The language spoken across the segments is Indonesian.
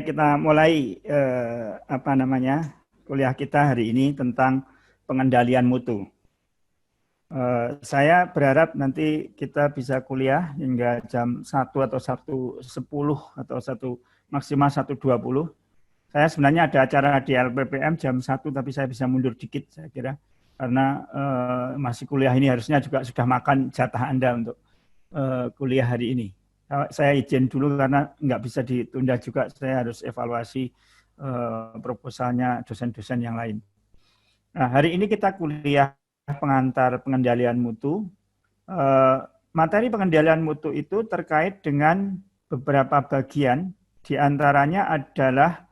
kita mulai kuliah kita hari ini tentang pengendalian mutu. Saya berharap nanti kita bisa kuliah hingga jam 1 atau 1.10 atau maksimal 1.20. Saya sebenarnya ada acara di LPPM jam 1, tapi saya bisa mundur dikit saya kira. Karena masih kuliah ini harusnya juga sudah makan jatah Anda untuk kuliah hari ini. Saya izin dulu karena nggak bisa ditunda juga, saya harus evaluasi proposalnya dosen-dosen yang lain. Nah, hari ini kita kuliah pengantar pengendalian mutu. Materi pengendalian mutu itu terkait dengan beberapa bagian, diantaranya adalah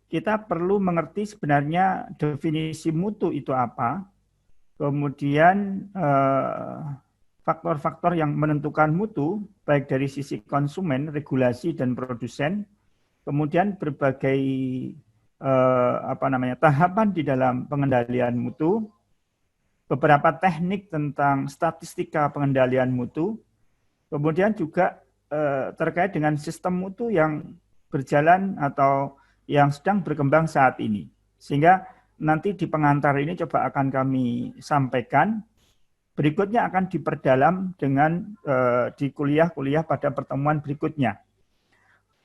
kita perlu mengerti sebenarnya definisi mutu itu apa, kemudian faktor-faktor yang menentukan mutu, baik dari sisi konsumen, regulasi, dan produsen, kemudian berbagai tahapan di dalam pengendalian mutu, beberapa teknik tentang statistika pengendalian mutu, kemudian juga terkait dengan sistem mutu yang berjalan atau yang sedang berkembang saat ini. Sehingga nanti di pengantar ini coba akan kami sampaikan. Berikutnya akan diperdalam dengan di kuliah-kuliah pada pertemuan berikutnya.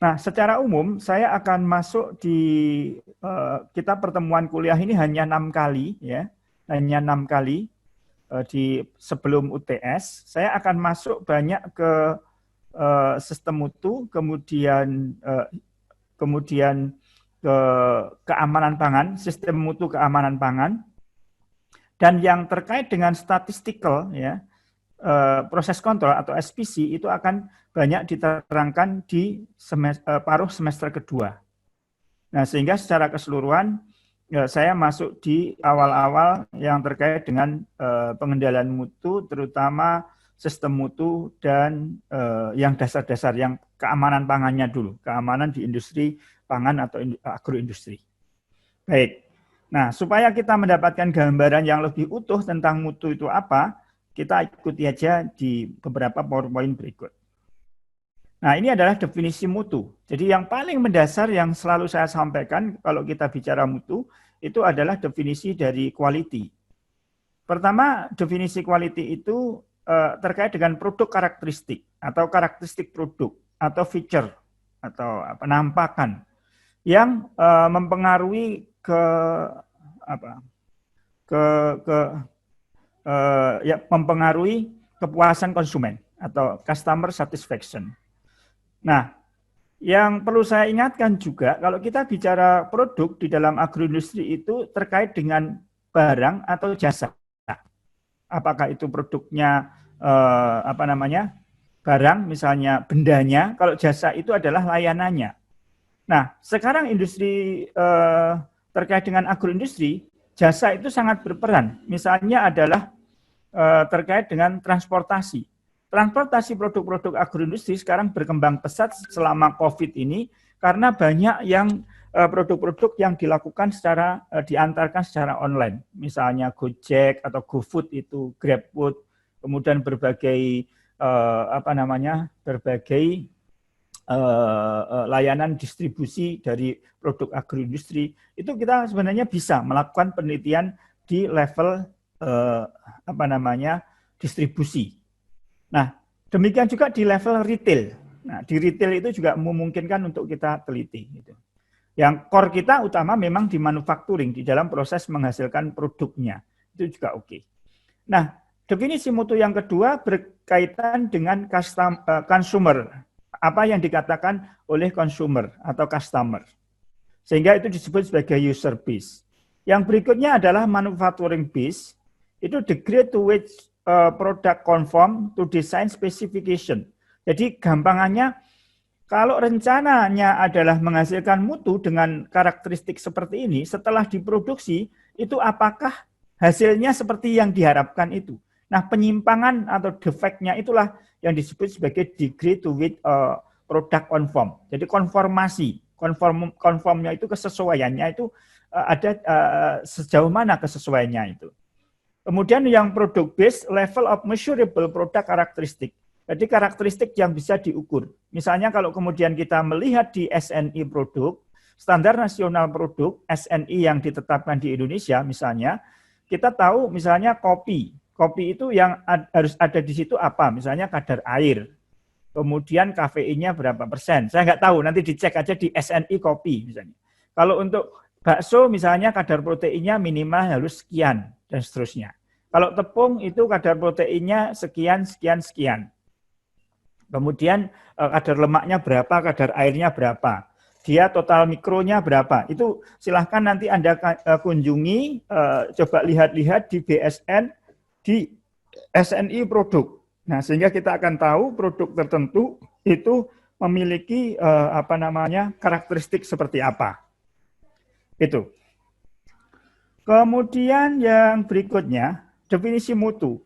Nah, secara umum saya akan masuk di kita pertemuan kuliah ini hanya 6 kali, ya, hanya 6 kali di sebelum UTS. Saya akan masuk banyak ke sistem mutu, kemudian ke keamanan pangan, sistem mutu keamanan pangan. Dan yang terkait dengan statistical, ya, proses kontrol atau SPC itu akan banyak diterangkan di paruh semester kedua. Nah, sehingga secara keseluruhan saya masuk di awal-awal yang terkait dengan pengendalian mutu, terutama sistem mutu dan yang dasar-dasar, yang keamanan pangannya dulu, keamanan di industri pangan atau agroindustri. Baik. Nah, supaya kita mendapatkan gambaran yang lebih utuh tentang mutu itu apa, kita ikuti aja di beberapa PowerPoint berikut. Nah, ini adalah definisi mutu. Jadi yang paling mendasar yang selalu saya sampaikan kalau kita bicara mutu, itu adalah definisi dari quality. Pertama, definisi quality itu terkait dengan produk karakteristik atau karakteristik produk atau feature atau penampakan yang mempengaruhi mempengaruhi kepuasan konsumen atau customer satisfaction. Nah, yang perlu saya ingatkan juga, kalau kita bicara produk di dalam agroindustri itu terkait dengan barang atau jasa. Apakah itu produknya barang, misalnya bendanya, kalau jasa itu adalah layanannya. Nah, sekarang industri terkait dengan agroindustri, jasa itu sangat berperan. Misalnya adalah terkait dengan transportasi. Transportasi produk-produk agroindustri sekarang berkembang pesat selama COVID ini karena banyak yang produk-produk yang dilakukan diantarkan secara online. Misalnya Gojek atau GoFood itu, GrabFood, kemudian berbagai layanan distribusi dari produk agroindustri, itu kita sebenarnya bisa melakukan penelitian di level distribusi. Nah, demikian juga di level retail. Nah, di retail itu juga memungkinkan untuk kita teliti. Yang core kita utama memang di manufacturing, di dalam proses menghasilkan produknya. Itu juga oke. Nah, definisi mutu yang kedua berkaitan dengan consumer. Apa yang dikatakan oleh consumer atau customer. Sehingga itu disebut sebagai user base. Yang berikutnya adalah manufacturing base. Itu degree to which product conform to design specification. Jadi gampangannya, kalau rencananya adalah menghasilkan mutu dengan karakteristik seperti ini, setelah diproduksi, itu apakah hasilnya seperti yang diharapkan itu. Nah, penyimpangan atau defeknya itulah yang disebut sebagai degree to which product conform. Jadi konformnya itu kesesuaiannya itu ada sejauh mana kesesuaiannya itu. Kemudian yang product based level of measurable product karakteristik. Jadi karakteristik yang bisa diukur. Misalnya kalau kemudian kita melihat di SNI produk, standar nasional produk SNI yang ditetapkan di Indonesia misalnya, kita tahu misalnya kopi. Kopi itu yang harus ada di situ apa? Misalnya kadar air. Kemudian kafeinnya berapa persen. Saya nggak tahu, nanti dicek aja di SNI kopi misalnya. Kalau untuk bakso misalnya kadar proteinnya minimal harus sekian dan seterusnya. Kalau tepung itu kadar proteinnya sekian, sekian, sekian. Kemudian kadar lemaknya berapa, kadar airnya berapa. Dia total mikronya berapa. Itu silahkan nanti Anda kunjungi, coba lihat-lihat di BSN, di SNI produk. Nah, sehingga kita akan tahu produk tertentu itu memiliki karakteristik seperti apa. Itu. Kemudian yang berikutnya, definisi mutu.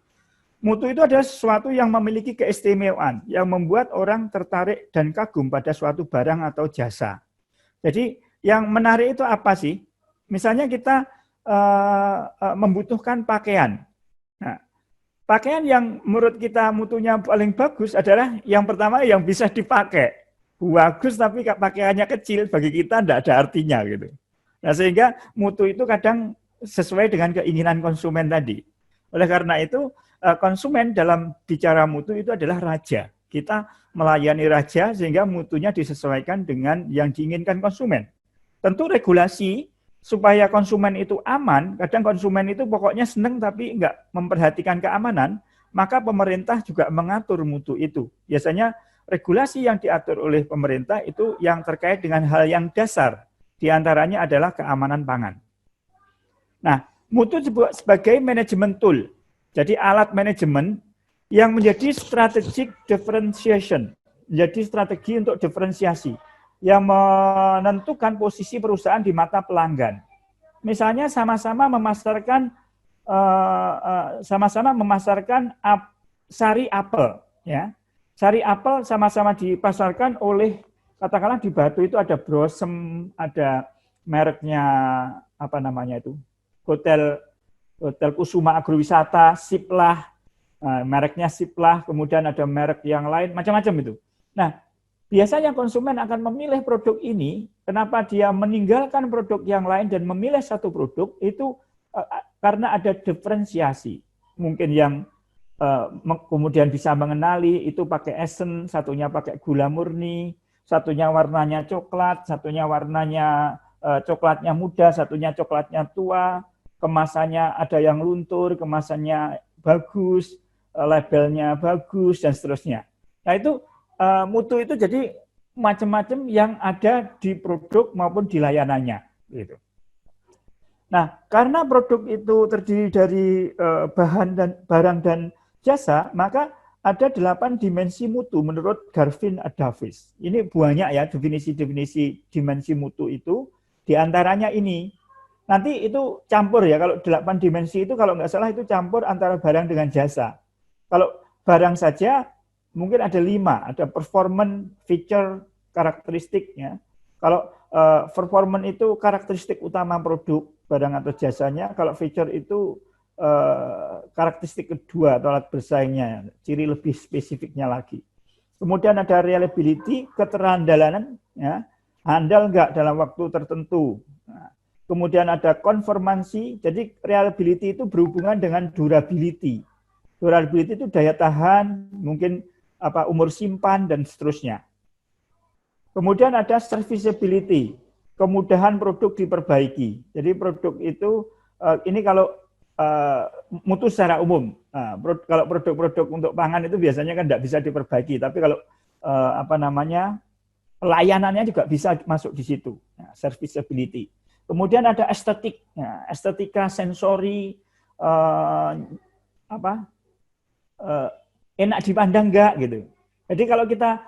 Mutu itu adalah sesuatu yang memiliki keistimewaan, yang membuat orang tertarik dan kagum pada suatu barang atau jasa. Jadi yang menarik itu apa sih? Misalnya kita membutuhkan pakaian. Nah, pakaian yang menurut kita mutunya paling bagus adalah yang pertama yang bisa dipakai. Bagus tapi pakaiannya kecil, bagi kita tidak ada artinya gitu. Nah, sehingga mutu itu kadang sesuai dengan keinginan konsumen tadi. Oleh karena itu, konsumen dalam bicara mutu itu adalah raja. Kita melayani raja sehingga mutunya disesuaikan dengan yang diinginkan konsumen. Tentu regulasi supaya konsumen itu aman, kadang konsumen itu pokoknya senang tapi enggak memperhatikan keamanan, maka pemerintah juga mengatur mutu itu. Biasanya regulasi yang diatur oleh pemerintah itu yang terkait dengan hal yang dasar, di antaranya adalah keamanan pangan. Nah, mutu sebagai manajemen tool. Jadi alat manajemen yang menjadi strategic differentiation, menjadi strategi untuk diferensiasi, yang menentukan posisi perusahaan di mata pelanggan. Misalnya sama-sama memasarkan sari apel, ya. Sari apel sama-sama dipasarkan oleh, katakanlah di Batu itu ada Blossom, ada mereknya Hotel Kusuma Agrowisata, Siplah, mereknya Siplah, kemudian ada merek yang lain, macam-macam itu. Nah, biasanya konsumen akan memilih produk ini, kenapa dia meninggalkan produk yang lain dan memilih satu produk, itu karena ada diferensiasi. Mungkin yang kemudian bisa mengenali, itu pakai esen, satunya pakai gula murni, satunya warnanya coklat, satunya warnanya coklatnya muda, satunya coklatnya tua, kemasannya ada yang luntur, kemasannya bagus, labelnya bagus, dan seterusnya. Nah itu mutu itu jadi macam-macam yang ada di produk maupun di layanannya. Gitu. Nah, karena produk itu terdiri dari bahan dan barang dan jasa, maka ada 8 dimensi mutu menurut Garvin Davis. Ini banyak ya definisi-definisi dimensi mutu itu, diantaranya ini. Nanti itu campur ya, kalau 8 dimensi itu kalau nggak salah itu campur antara barang dengan jasa. Kalau barang saja mungkin ada 5, ada performance, feature, karakteristik. Ya. Kalau performance itu karakteristik utama produk, barang atau jasanya, kalau feature itu karakteristik kedua atau alat bersaingnya, ciri lebih spesifiknya lagi. Kemudian ada reliability, keterandalan, ya, handal nggak dalam waktu tertentu. Nah, kemudian ada konformansi, jadi reliability itu berhubungan dengan durability. Durability itu daya tahan, mungkin umur simpan, dan seterusnya. Kemudian ada serviceability, kemudahan produk diperbaiki. Jadi produk itu, ini kalau mutu secara umum. Nah, kalau produk-produk untuk pangan itu biasanya kan tidak bisa diperbaiki, tapi kalau layanannya juga bisa masuk di situ, nah, serviceability. Kemudian ada estetik, nah, estetika sensori, enak dipandang enggak gitu. Jadi kalau kita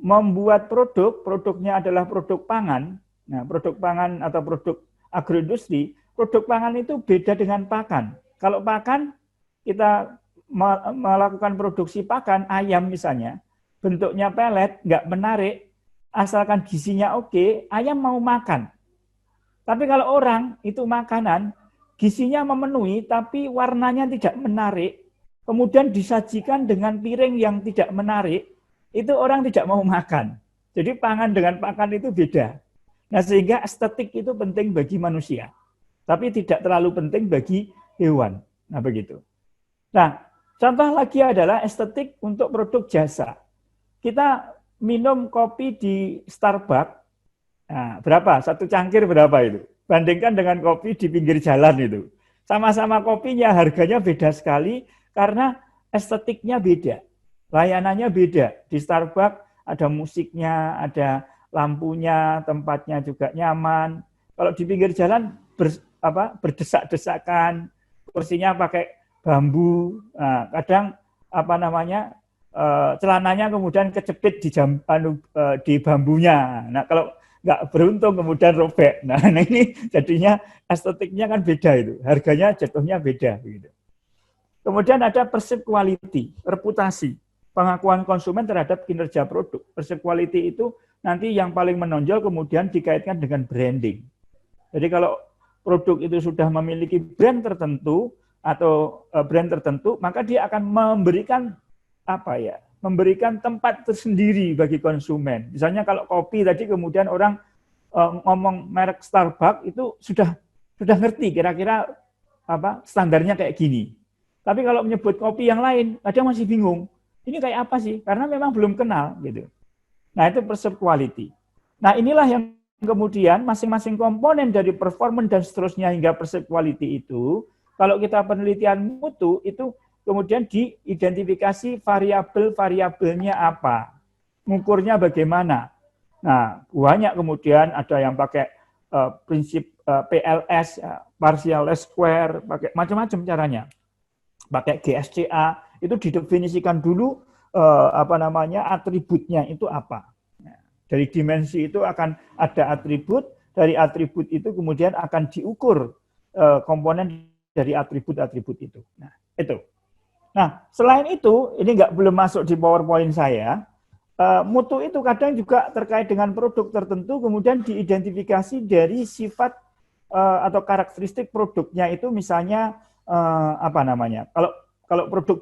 membuat produknya adalah produk pangan, nah produk pangan atau produk agroindustri, produk pangan itu beda dengan pakan. Kalau pakan kita melakukan produksi pakan ayam misalnya, bentuknya pelet, enggak menarik, asalkan gizinya oke, ayam mau makan. Tapi kalau orang itu makanan, gizinya memenuhi, tapi warnanya tidak menarik, kemudian disajikan dengan piring yang tidak menarik, itu orang tidak mau makan. Jadi pangan dengan pakan itu beda. Nah, sehingga estetik itu penting bagi manusia, tapi tidak terlalu penting bagi hewan. Nah, begitu. Nah, contoh lagi adalah estetik untuk produk jasa. Kita minum kopi di Starbucks, nah, berapa? Satu cangkir berapa itu? Bandingkan dengan kopi di pinggir jalan itu. Sama-sama kopinya, harganya beda sekali karena estetiknya beda. Layanannya beda. Di Starbucks ada musiknya, ada lampunya, tempatnya juga nyaman. Kalau di pinggir jalan berdesak-desakan, kursinya pakai bambu. Nah, kadang celananya kemudian kejepit di bambunya. Nah, kalau nggak beruntung kemudian robek. Nah, ini jadinya estetiknya kan beda itu. Harganya jatuhnya beda begitu. Kemudian ada perceived quality, reputasi, pengakuan konsumen terhadap kinerja produk. Perceived quality itu nanti yang paling menonjol kemudian dikaitkan dengan branding. Jadi kalau produk itu sudah memiliki brand tertentu atau brand tertentu, maka dia akan memberikan memberikan tempat tersendiri bagi konsumen. Misalnya kalau kopi tadi kemudian orang ngomong merek Starbucks itu sudah ngerti kira-kira standarnya kayak gini. Tapi kalau menyebut kopi yang lain, kadang masih bingung. Ini kayak apa sih? Karena memang belum kenal gitu. Nah, itu perceived quality. Nah, inilah yang kemudian masing-masing komponen dari performance dan seterusnya hingga perceived quality itu, kalau kita penelitian mutu itu kemudian diidentifikasi variabel-variabelnya apa, ngukurnya bagaimana. Nah, banyak kemudian ada yang pakai prinsip PLS, partial least square, pakai macam-macam caranya. Pakai GSCA, itu didefinisikan dulu atributnya itu apa. Nah, dari dimensi itu akan ada atribut, dari atribut itu kemudian akan diukur komponen dari atribut-atribut itu. Nah, itu. Nah, selain itu, ini belum masuk di PowerPoint saya, mutu itu kadang juga terkait dengan produk tertentu, kemudian diidentifikasi dari sifat atau karakteristik produknya itu, misalnya kalau produk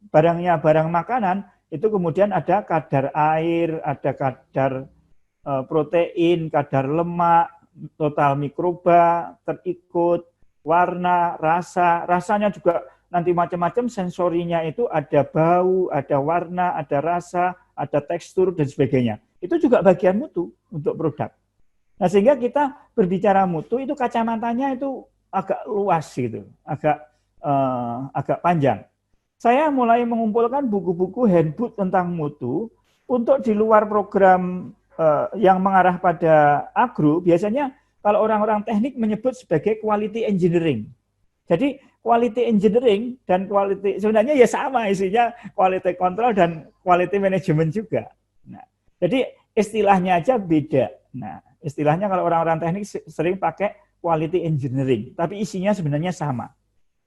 barangnya barang makanan, itu kemudian ada kadar air, ada kadar protein, kadar lemak, total mikroba, terikut, warna, rasanya juga nanti macam-macam, sensorinya itu ada bau, ada warna, ada rasa, ada tekstur, dan sebagainya. Itu juga bagian mutu untuk produk. Nah, sehingga kita berbicara mutu, itu kacamatanya itu agak luas gitu, agak panjang. Saya mulai mengumpulkan buku-buku handbook tentang mutu untuk di luar program yang mengarah pada agro. Biasanya kalau orang-orang teknik menyebut sebagai quality engineering. Jadi quality engineering dan quality sebenarnya ya sama isinya, quality control dan quality management juga. Nah, jadi istilahnya aja beda. Nah, istilahnya kalau orang-orang teknik sering pakai quality engineering, tapi isinya sebenarnya sama.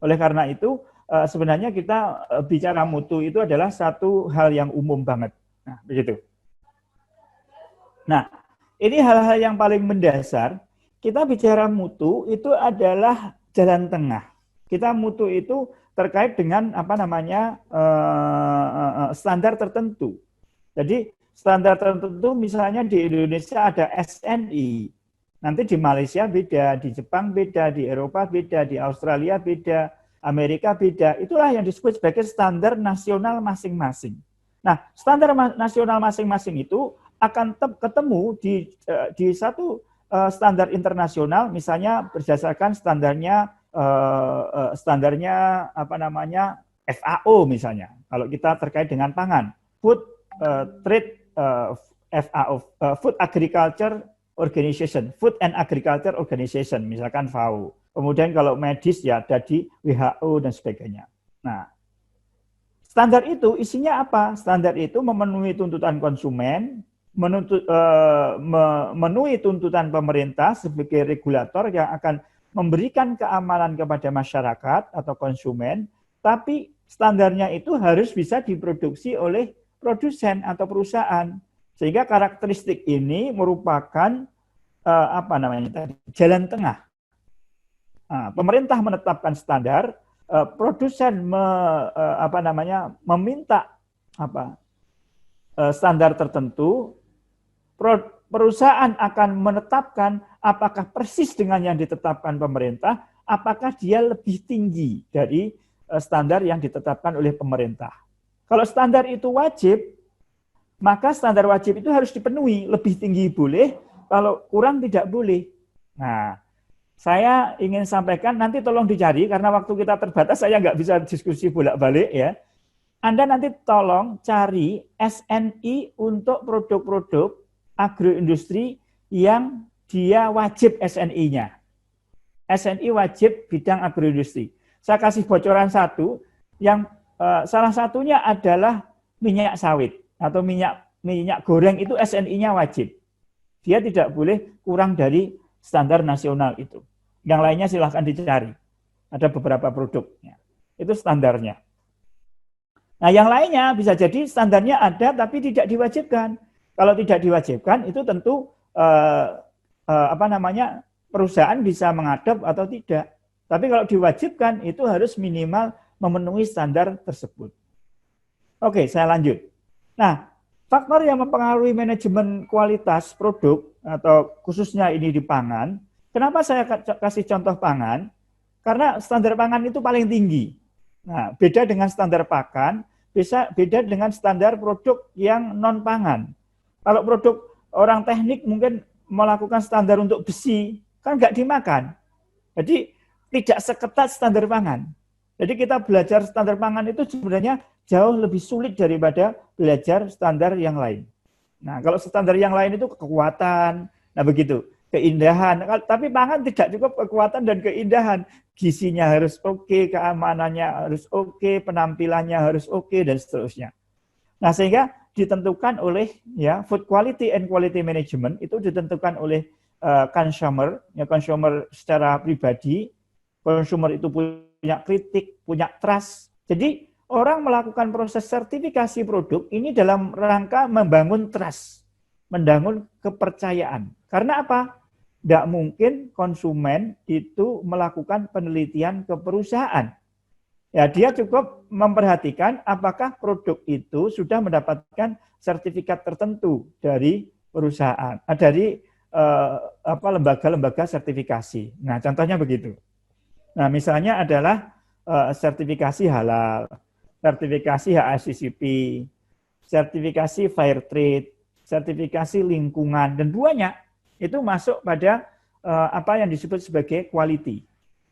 Oleh karena itu, sebenarnya kita bicara mutu itu adalah satu hal yang umum banget. Nah, begitu. Nah, ini hal-hal yang paling mendasar. Kita bicara mutu itu adalah jalan tengah. Kita mutu itu terkait dengan standar tertentu. Jadi standar tertentu misalnya di Indonesia ada SNI. Nanti di Malaysia beda, di Jepang beda, di Eropa beda, di Australia beda, Amerika beda. Itulah yang disebut sebagai standar nasional masing-masing. Nah, standar nasional masing-masing itu akan ketemu di satu standar internasional, misalnya berdasarkan standarnya FAO misalnya. Kalau kita terkait dengan pangan, Food Trade FAO, Food Agriculture Organization, Food and Agriculture Organization, misalkan FAO. Kemudian kalau medis ya ada di WHO dan sebagainya. Nah, standar itu isinya apa? Standar itu memenuhi tuntutan konsumen, memenuhi tuntutan pemerintah sebagai regulator yang akan memberikan keamanan kepada masyarakat atau konsumen, tapi standarnya itu harus bisa diproduksi oleh produsen atau perusahaan. Sehingga karakteristik ini merupakan jalan tengah. Pemerintah menetapkan standar, produsen meminta standar tertentu, perusahaan akan menetapkan apakah persis dengan yang ditetapkan pemerintah, apakah dia lebih tinggi dari standar yang ditetapkan oleh pemerintah. Kalau standar itu wajib, maka standar wajib itu harus dipenuhi, lebih tinggi boleh, kalau kurang tidak boleh. Nah, saya ingin sampaikan, nanti tolong dicari, karena waktu kita terbatas, saya nggak bisa diskusi bolak-balik ya. Anda nanti tolong cari SNI untuk produk-produk agroindustri yang dia wajib SNI-nya. SNI wajib bidang agroindustri. Saya kasih bocoran satu, yang salah satunya adalah minyak sawit atau minyak goreng itu SNI-nya wajib. Dia tidak boleh kurang dari standar nasional itu. Yang lainnya silahkan dicari. Ada beberapa produknya. Itu standarnya. Nah, yang lainnya bisa jadi standarnya ada tapi tidak diwajibkan. Kalau tidak diwajibkan itu tentu perusahaan bisa mengadop atau tidak. Tapi kalau diwajibkan itu harus minimal memenuhi standar tersebut. Oke, saya lanjut. Nah, faktor yang mempengaruhi manajemen kualitas produk atau khususnya ini di pangan, kenapa saya kasih contoh pangan? Karena standar pangan itu paling tinggi. Nah, beda dengan standar pakan, beda dengan standar produk yang non pangan. Kalau produk orang teknik mungkin melakukan standar untuk besi, kan nggak dimakan. Jadi tidak seketat standar pangan. Jadi kita belajar standar pangan itu sebenarnya jauh lebih sulit daripada belajar standar yang lain. Nah, kalau standar yang lain itu kekuatan, nah begitu, keindahan. Tapi pangan tidak cukup kekuatan dan keindahan. Gizinya harus oke, keamanannya harus oke, penampilannya harus oke, dan seterusnya. Nah, sehingga ditentukan oleh food quality and quality management itu ditentukan oleh consumer secara pribadi. Consumer itu punya kritik, punya trust. Jadi orang melakukan proses sertifikasi produk ini dalam rangka membangun trust, membangun kepercayaan. Karena apa? Tidak mungkin konsumen itu melakukan penelitian ke perusahaan. Ya, dia cukup memperhatikan apakah produk itu sudah mendapatkan sertifikat tertentu dari perusahaan, dari lembaga-lembaga sertifikasi. Nah, contohnya begitu. Nah, misalnya adalah sertifikasi halal, sertifikasi HACCP, sertifikasi fair trade, sertifikasi lingkungan, dan banyak itu masuk pada apa yang disebut sebagai quality.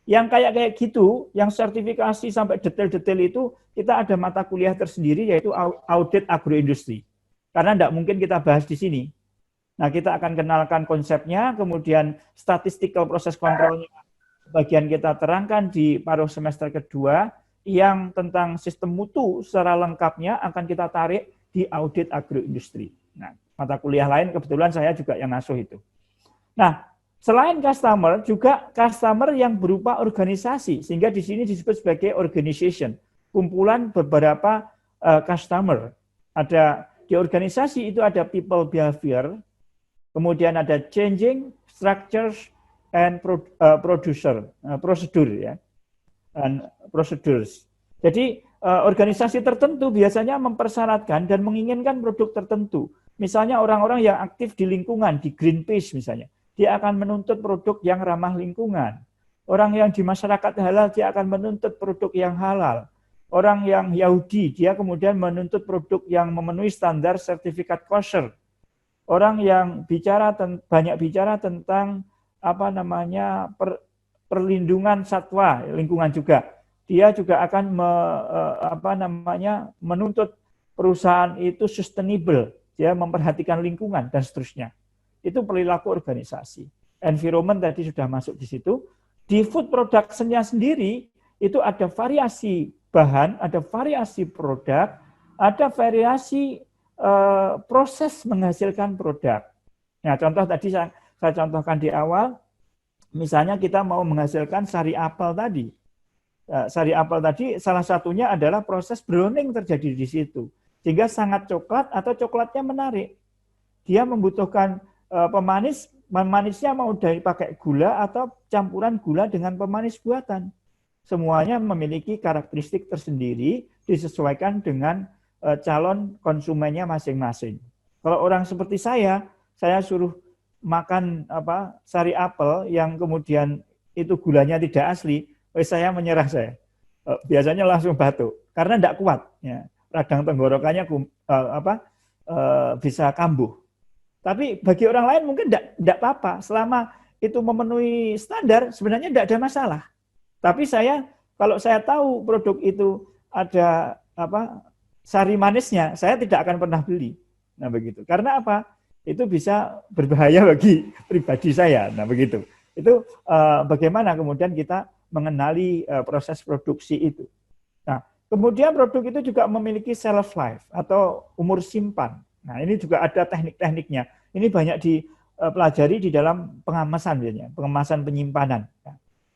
Yang kayak gitu, yang sertifikasi sampai detail-detail itu, kita ada mata kuliah tersendiri yaitu audit agroindustri. Karena tidak mungkin kita bahas di sini. Nah, kita akan kenalkan konsepnya, kemudian statistical proses kontrolnya bagian kita terangkan di paruh semester kedua, yang tentang sistem mutu secara lengkapnya akan kita tarik di audit agroindustri. Nah, mata kuliah lain kebetulan saya juga yang ngasuh itu. Nah, selain customer, juga customer yang berupa organisasi, sehingga di sini disebut sebagai organization, kumpulan beberapa customer. Ada di organisasi itu ada people behavior, kemudian ada changing structures and prosedur ya, and procedures. Jadi organisasi tertentu biasanya mempersyaratkan dan menginginkan produk tertentu. Misalnya orang-orang yang aktif di lingkungan, di Greenpeace misalnya, dia akan menuntut produk yang ramah lingkungan. Orang yang di masyarakat halal, dia akan menuntut produk yang halal. Orang yang Yahudi, dia kemudian menuntut produk yang memenuhi standar sertifikat kosher. Orang yang banyak bicara tentang perlindungan satwa, lingkungan juga. Dia juga akan menuntut perusahaan itu sustainable, dia memperhatikan lingkungan dan seterusnya. Itu perilaku organisasi. Environment tadi sudah masuk di situ. Di food production-nya sendiri itu ada variasi bahan, ada variasi produk, ada variasi proses menghasilkan produk. Nah, contoh tadi saya contohkan di awal, misalnya kita mau menghasilkan sari apel tadi. Sari apel tadi salah satunya adalah proses browning terjadi di situ. Sehingga sangat coklat atau coklatnya menarik. Dia membutuhkan pemanisnya mau dari pakai gula atau campuran gula dengan pemanis buatan. semuanya memiliki karakteristik tersendiri disesuaikan dengan calon konsumennya masing-masing. Kalau orang seperti saya suruh makan sari apel yang kemudian itu gulanya tidak asli, saya menyerah saya. Biasanya langsung batuk karena tidak kuat, ya. Radang tenggorokannya bisa kambuh. Tapi bagi orang lain mungkin tidak apa-apa, selama itu memenuhi standar sebenarnya tidak ada masalah. Tapi kalau saya tahu produk itu ada sari manisnya, saya tidak akan pernah beli. Nah begitu. Karena apa? Itu bisa berbahaya bagi pribadi saya. Nah begitu. Itu bagaimana kemudian kita mengenali proses produksi itu. Nah kemudian produk itu juga memiliki shelf life atau umur simpan. Nah ini juga ada teknik-tekniknya. Ini banyak dipelajari di dalam pengemasan biasanya, pengemasan penyimpanan.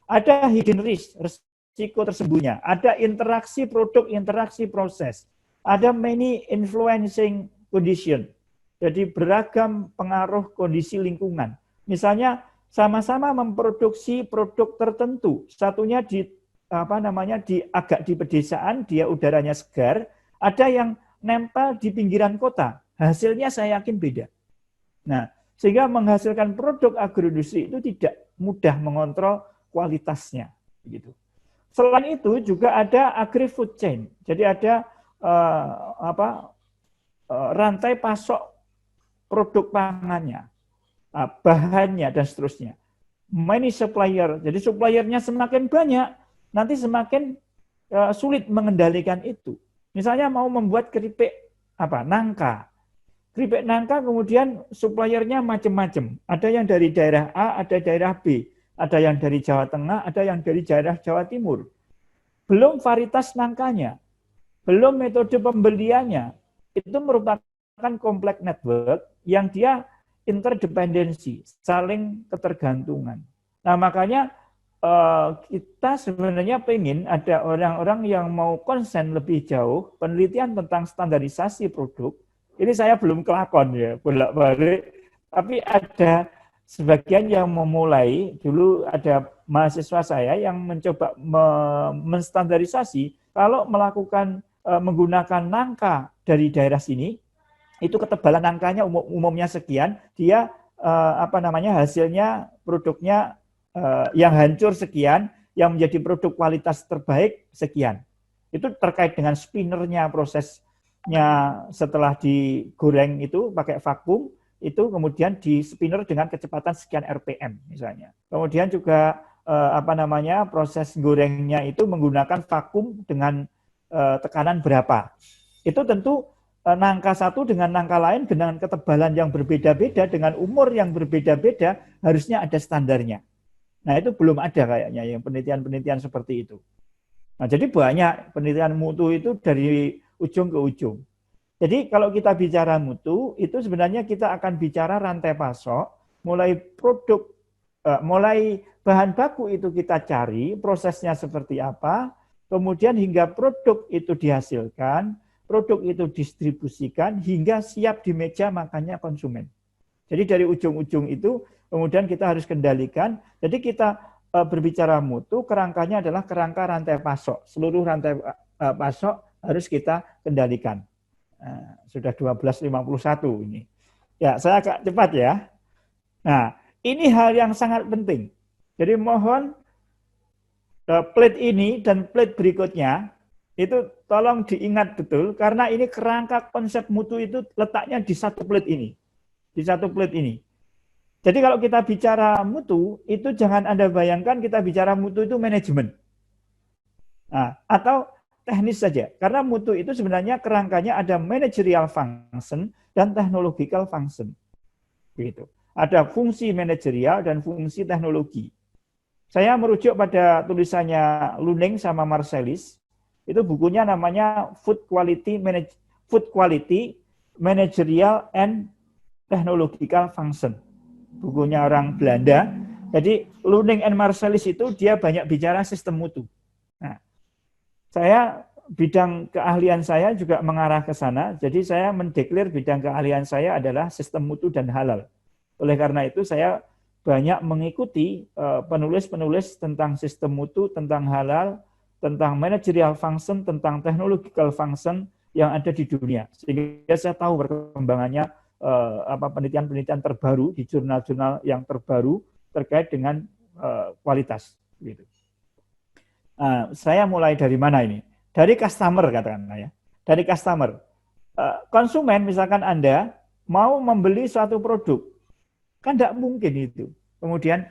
Ada hidden risk, risiko tersembunyi. Ada interaksi produk, interaksi proses. Ada many influencing condition. Jadi beragam pengaruh kondisi lingkungan. Misalnya sama-sama memproduksi produk tertentu. Satunya di agak di pedesaan, dia udaranya segar. Ada yang nempel di pinggiran kota. Hasilnya saya yakin beda. Nah, sehingga menghasilkan produk agroindustri itu tidak mudah mengontrol kualitasnya, gitu. Selain itu juga ada agri-food chain. Jadi ada rantai pasok produk pangannya, bahannya dan seterusnya. Many supplier. Jadi suppliernya semakin banyak, nanti semakin sulit mengendalikan itu. Misalnya mau membuat keripik nangka. Keripik nangka kemudian suppliernya macam-macam. Ada yang dari daerah A, ada daerah B. Ada yang dari Jawa Tengah, ada yang dari daerah Jawa Timur. Belum varietas nangkanya, belum metode pembeliannya. Itu merupakan kompleks network yang dia interdependensi, saling ketergantungan. Nah makanya kita sebenarnya pengen ada orang-orang yang mau konsen lebih jauh, penelitian tentang standarisasi produk. Ini saya belum kelakon ya, bolak-balik. Tapi ada sebagian yang memulai, dulu ada mahasiswa saya yang mencoba menstandarisasi, kalau melakukan menggunakan nangka dari daerah sini, itu ketebalan nangkanya umumnya sekian, dia hasilnya produknya yang hancur sekian, yang menjadi produk kualitas terbaik sekian. Itu terkait dengan spinnernya, prosesnya setelah digoreng itu pakai vakum, itu kemudian di spinner dengan kecepatan sekian RPM misalnya. Kemudian juga proses gorengnya itu menggunakan vakum dengan tekanan berapa. Itu tentu nangka satu dengan nangka lain dengan ketebalan yang berbeda-beda, dengan umur yang berbeda-beda, harusnya ada standarnya. Nah itu belum ada kayaknya yang penelitian-penelitian seperti itu. Nah jadi banyak penelitian mutu itu dari ujung ke ujung. Jadi kalau kita bicara mutu, itu sebenarnya kita akan bicara rantai pasok, mulai produk, mulai bahan baku itu kita cari, prosesnya seperti apa, kemudian hingga produk itu dihasilkan, produk itu distribusikan, hingga siap di meja makannya konsumen. Jadi dari ujung-ujung itu, kemudian kita harus kendalikan, jadi kita berbicara mutu, kerangkanya adalah kerangka rantai pasok. Seluruh rantai pasok harus kita kendalikan. Sudah 12.51 ini. Ya, saya agak cepat ya. Nah, ini hal yang sangat penting. Jadi mohon plate ini dan plate berikutnya itu tolong diingat betul karena ini kerangka konsep mutu itu letaknya di satu plate ini. Di satu plate ini. Jadi kalau kita bicara mutu, itu jangan Anda bayangkan kita bicara mutu itu manajemen. Nah, atau teknis saja. Karena mutu itu sebenarnya kerangkanya ada managerial function dan technological function. Begitu. Ada fungsi manajerial dan fungsi teknologi. Saya merujuk pada tulisannya Luning sama Marcellus. Itu bukunya namanya Food Quality Managerial and Technological Function. Bukunya orang Belanda. Jadi Luning and Marcellus itu dia banyak bicara sistem mutu. Nah, saya bidang keahlian saya juga mengarah ke sana. Jadi saya mendeklar bidang keahlian saya adalah sistem mutu dan halal. Oleh karena itu saya banyak mengikuti penulis-penulis tentang sistem mutu, tentang halal, tentang managerial function, tentang technological function yang ada di dunia. Sehingga saya tahu perkembangannya penelitian-penelitian terbaru di jurnal-jurnal yang terbaru terkait dengan kualitas. Gitu. Saya mulai dari mana ini? Dari customer katakanlah ya. Dari customer. Konsumen misalkan Anda mau membeli suatu produk, kan tidak mungkin itu. Kemudian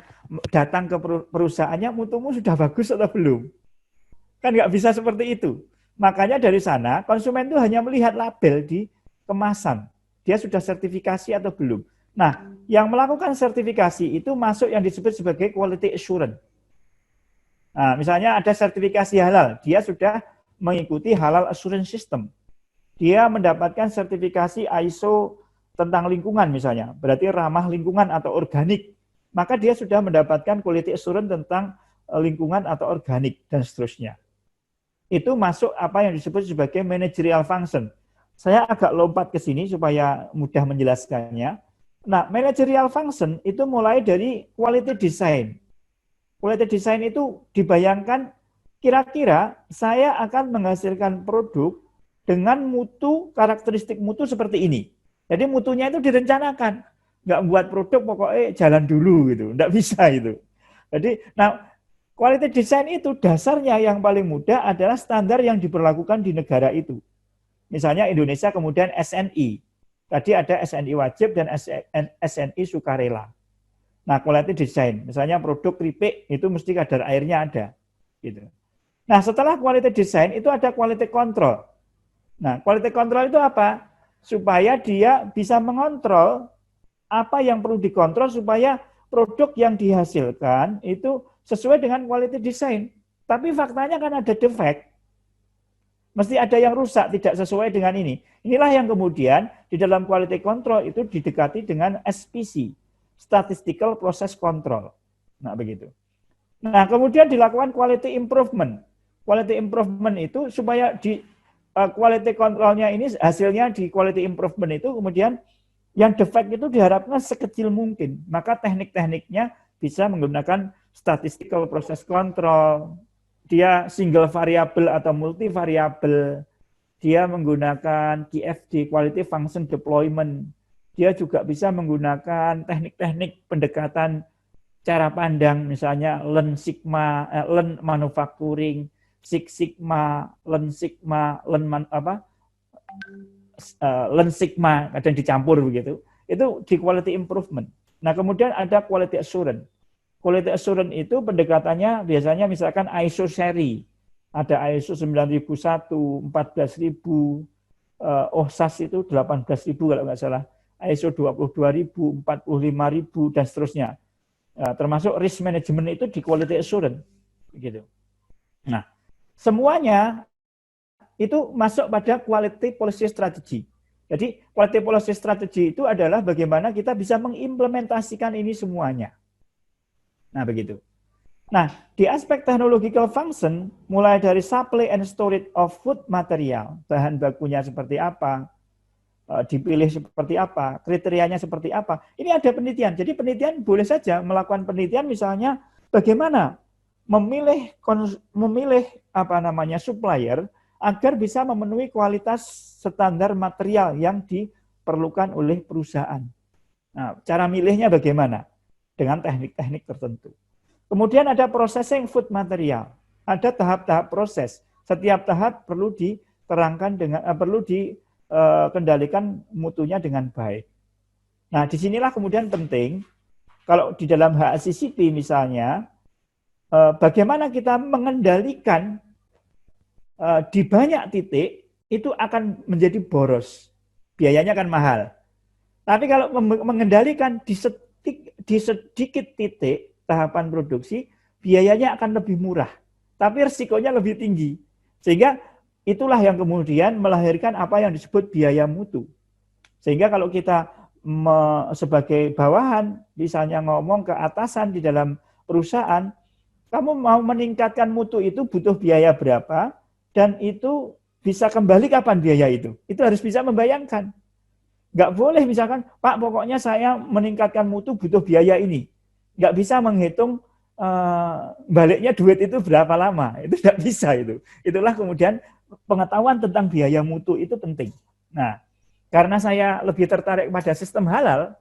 datang ke perusahaannya, mutumu sudah bagus atau belum? Kan nggak bisa seperti itu. Makanya dari sana konsumen itu hanya melihat label di kemasan. Dia sudah sertifikasi atau belum. Nah, yang melakukan sertifikasi itu masuk yang disebut sebagai quality assurance. Nah, misalnya ada sertifikasi halal, dia sudah mengikuti halal assurance system. Dia mendapatkan sertifikasi ISO tentang lingkungan misalnya, berarti ramah lingkungan atau organik. Maka dia sudah mendapatkan quality assurance tentang lingkungan atau organik dan seterusnya. Itu masuk apa yang disebut sebagai managerial function. Saya agak lompat ke sini supaya mudah menjelaskannya. Nah, managerial function itu mulai dari quality design. Quality design itu dibayangkan kira-kira saya akan menghasilkan produk dengan mutu, karakteristik mutu seperti ini. Jadi mutunya itu direncanakan. Nggak buat produk pokoknya jalan dulu gitu. Nggak bisa itu. Jadi, quality design itu dasarnya yang paling mudah adalah standar yang diberlakukan di negara itu. Misalnya Indonesia kemudian SNI. Tadi ada SNI wajib dan SNI sukarela. Nah, quality design, misalnya produk keripik itu mesti kadar airnya ada. Gitu. Nah, setelah quality design itu ada quality control. Nah, quality control itu apa? Supaya dia bisa mengontrol apa yang perlu dikontrol supaya produk yang dihasilkan itu sesuai dengan quality design. Tapi faktanya kan ada defect. Mesti ada yang rusak, tidak sesuai dengan ini. Inilah yang kemudian di dalam quality control itu didekati dengan SPC, Statistical Process Control. Nah, begitu. Nah, kemudian dilakukan quality improvement. Quality improvement itu supaya di quality controlnya ini hasilnya di quality improvement itu kemudian yang defect itu diharapkan sekecil mungkin. Maka teknik-tekniknya bisa menggunakan statistical process control, dia single variable atau multivariable, dia menggunakan QFD, quality function deployment, dia juga bisa menggunakan teknik-teknik pendekatan cara pandang, misalnya Lean Sigma, Lean Manufacturing, Six Sigma, Lean Sigma, Lean Sigma, kadang dicampur begitu. Itu di quality improvement. Nah, kemudian ada quality assurance. Quality assurance itu pendekatannya biasanya misalkan ISO seri. Ada ISO 9001, 14000, OHSAS itu 18000 kalau nggak salah. ISO 22000, 45000 dan seterusnya. Termasuk risk management itu di quality assurance. Gitu. Nah, semuanya itu masuk pada quality policy strategy. Jadi quality policy strategy itu adalah bagaimana kita bisa mengimplementasikan ini semuanya. Nah, begitu. Nah, di aspek technological function, mulai dari supply and storage of food material, bahan bakunya seperti apa, dipilih seperti apa, kriterianya seperti apa. Ini ada penelitian. Jadi penelitian boleh saja melakukan penelitian misalnya bagaimana memilih supplier agar bisa memenuhi kualitas standar material yang diperlukan oleh perusahaan. Nah, cara milihnya bagaimana? Dengan teknik-teknik tertentu. Kemudian ada processing food material. Ada tahap-tahap proses. Setiap tahap perlu diterangkan perlu dikendalikan mutunya dengan baik. Nah, disinilah kemudian penting kalau di dalam HACCP misalnya, bagaimana kita mengendalikan di banyak titik itu akan menjadi boros. Biayanya kan mahal. Tapi kalau mengendalikan di sedikit titik tahapan produksi, biayanya akan lebih murah. Tapi risikonya lebih tinggi. Sehingga itulah yang kemudian melahirkan apa yang disebut biaya mutu. Sehingga kalau kita sebagai bawahan, misalnya ngomong ke atasan di dalam perusahaan, kamu mau meningkatkan mutu itu butuh biaya berapa, dan itu bisa kembali kapan biaya itu. Itu harus bisa membayangkan. Nggak boleh misalkan, Pak pokoknya saya meningkatkan mutu butuh biaya ini. nggak bisa menghitung baliknya duit itu berapa lama, itu nggak bisa itu. Itulah kemudian pengetahuan tentang biaya mutu itu penting. Nah, karena saya lebih tertarik pada sistem halal,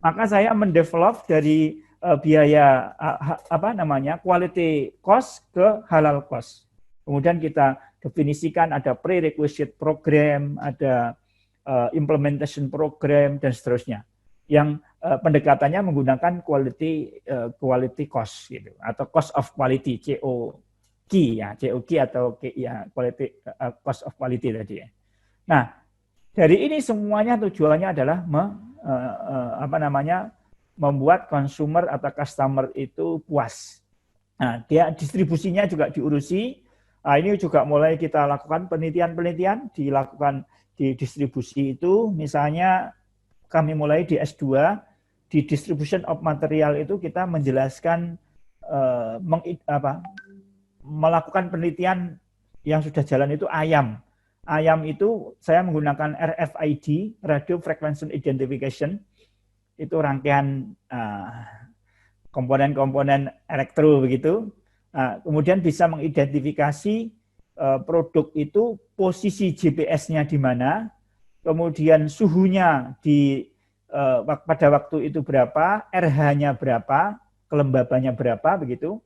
maka saya mendevelop dari biaya quality cost ke halal cost. Kemudian kita definisikan ada prerequisite program, ada implementation program dan seterusnya. Yang pendekatannya menggunakan quality cost gitu atau cost of quality COQ ya, COQ atau ya quality cost of quality tadi ya. Nah, dari ini semuanya tujuannya adalah membuat consumer atau customer itu puas. Nah, dia distribusinya juga diurusi. Nah, ini juga mulai kita lakukan penelitian dilakukan di distribusi itu, misalnya kami mulai di S2 di distribution of material itu kita menjelaskan melakukan penelitian yang sudah jalan itu ayam. Ayam itu saya menggunakan RFID, Radio Frequency Identification, itu rangkaian komponen-komponen elektro begitu. Kemudian bisa mengidentifikasi produk itu posisi GPS-nya di mana, kemudian suhunya pada waktu itu berapa, RH-nya berapa, kelembabannya berapa begitu,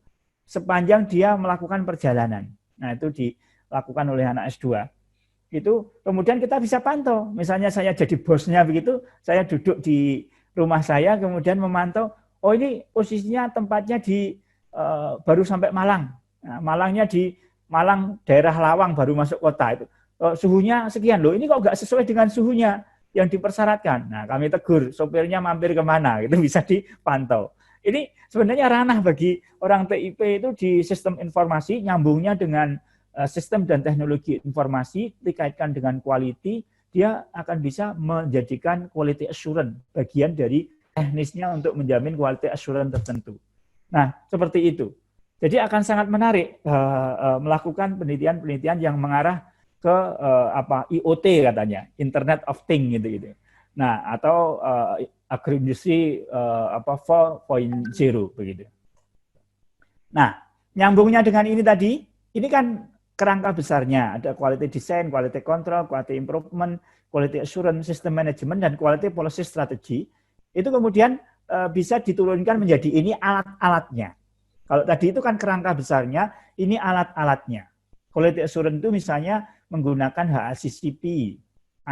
sepanjang dia melakukan perjalanan. Nah, itu dilakukan oleh anak S2. Itu kemudian kita bisa pantau. Misalnya saya jadi bosnya begitu, saya duduk di rumah saya kemudian memantau, oh ini posisinya tempatnya di baru sampai Malang. Nah, Malangnya di Malang daerah Lawang baru masuk kota itu. Suhunya sekian loh, ini kok nggak sesuai dengan suhunya yang dipersyaratkan. Nah, kami tegur, sopirnya mampir kemana, itu bisa dipantau. Ini sebenarnya ranah bagi orang TIP itu di sistem informasi, nyambungnya dengan sistem dan teknologi informasi, dikaitkan dengan quality, dia akan bisa menjadikan quality assurance bagian dari teknisnya untuk menjamin quality assurance tertentu. Nah, seperti itu. Jadi akan sangat menarik melakukan penelitian-penelitian yang mengarah ke IoT katanya, Internet of Things gitu. Nah, atau agroindustri 4.0 begitu. Nah, nyambungnya dengan ini tadi, ini kan kerangka besarnya, ada quality design, quality control, quality improvement, quality assurance, system management, dan quality policy strategy. Itu kemudian bisa diturunkan menjadi ini alat-alatnya. Kalau tadi itu kan kerangka besarnya, ini alat-alatnya. Quality assurance itu misalnya menggunakan HACCP,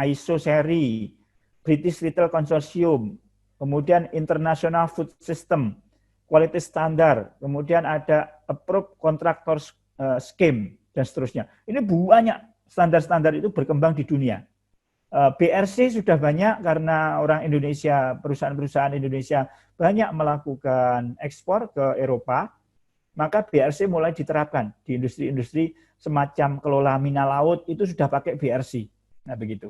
ISO seri, British Retail Consortium, kemudian International Food System, Quality Standard, kemudian ada Approved Contractor Scheme, dan seterusnya. Ini banyak standar-standar itu berkembang di dunia. BRC sudah banyak karena orang Indonesia, perusahaan-perusahaan Indonesia banyak melakukan ekspor ke Eropa, maka BRC mulai diterapkan di industri-industri semacam kelola mina laut itu sudah pakai BRC. Nah, begitu.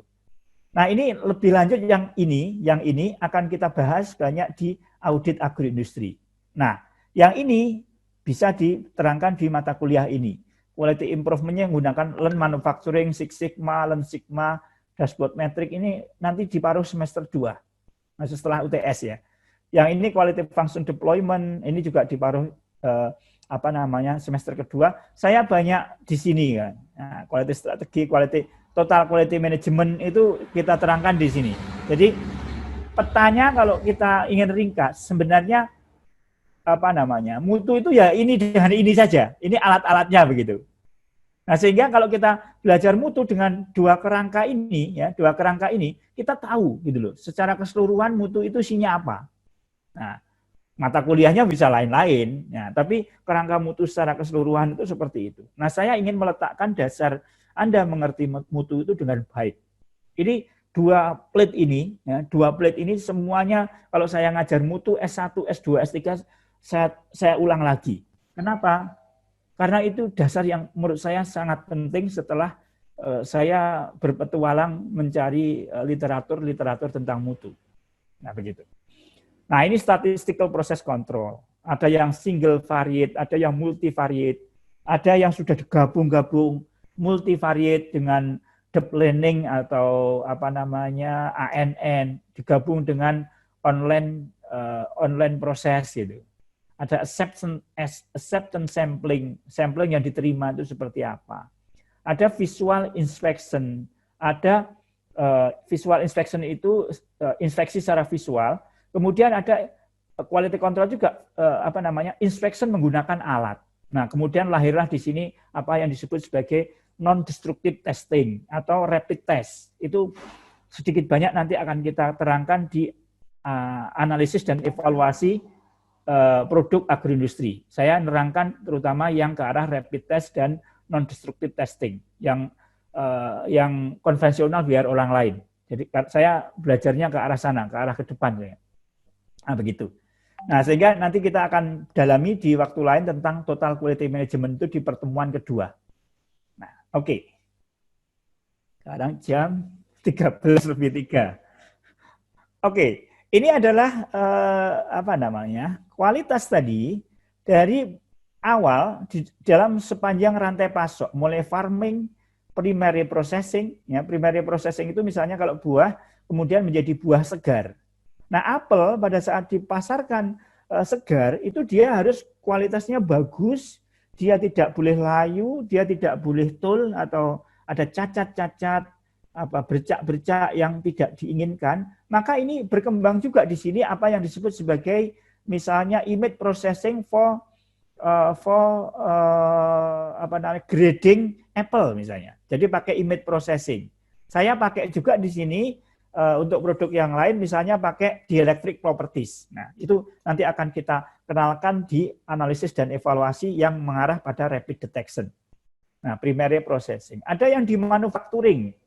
Nah, ini lebih lanjut yang ini akan kita bahas banyak di audit agroindustri. Nah, yang ini bisa diterangkan di mata kuliah ini. Quality improvement-nya menggunakan Lean Manufacturing, Six Sigma, Lean Sigma, Dashboard Metric ini nanti di paruh semester 2. Nah, setelah UTS ya. Yang ini Quality Function Deployment, ini juga di paruh semester kedua. Saya banyak di sini kan. Nah, quality strategi, total quality management itu kita terangkan di sini. Jadi petanya kalau kita ingin ringkas, sebenarnya mutu itu ya ini dengan ini saja. Ini alat-alatnya begitu. Nah, sehingga kalau kita belajar mutu dengan dua kerangka ini, kita tahu gitu loh. Secara keseluruhan mutu itu isinya apa. Nah, mata kuliahnya bisa lain-lain, ya, tapi kerangka mutu secara keseluruhan itu seperti itu. Nah, saya ingin meletakkan dasar Anda mengerti mutu itu dengan baik. Ini dua plate ini semuanya kalau saya ngajar mutu S1, S2, S3, saya ulang lagi. Kenapa? Karena itu dasar yang menurut saya sangat penting setelah saya berpetualang mencari literatur tentang mutu. Nah, begitu. Nah, ini statistical process control. Ada yang single variate, ada yang multivariate, ada yang sudah digabung-gabung multivariate dengan deep learning atau ANN, digabung dengan online online proses gitu. Ada acceptance sampling yang diterima itu seperti apa. Ada visual inspection, ada visual inspection itu inspeksi secara visual. Kemudian ada quality control juga inspection menggunakan alat. Nah, kemudian lahirlah di sini apa yang disebut sebagai non-destructive testing atau rapid test. Itu sedikit banyak nanti akan kita terangkan di analisis dan evaluasi produk agroindustri. Saya nerangkan terutama yang ke arah rapid test dan non-destructive testing, yang konvensional biar orang lain. Jadi saya belajarnya ke arah sana, ke arah ke depan. Nah, begitu. Nah, sehingga nanti kita akan dalami di waktu lain tentang total quality management itu di pertemuan kedua. Nah, oke. Sekarang jam 13:03. Oke, ini adalah kualitas tadi dari awal di dalam sepanjang rantai pasok, mulai farming, primary processing. Ya, primary processing itu misalnya kalau buah kemudian menjadi buah segar. Nah, apel pada saat dipasarkan segar itu dia harus kualitasnya bagus, dia tidak boleh layu, dia tidak boleh tul atau ada cacat-cacat, bercak-bercak yang tidak diinginkan. Maka ini berkembang juga di sini apa yang disebut sebagai misalnya image processing for grading apple misalnya. Jadi pakai image processing. Saya pakai juga di sini untuk produk yang lain misalnya pakai dielectric properties. Nah, itu nanti akan kita kenalkan di analisis dan evaluasi yang mengarah pada rapid detection. Nah, primary processing. Ada yang di manufacturing.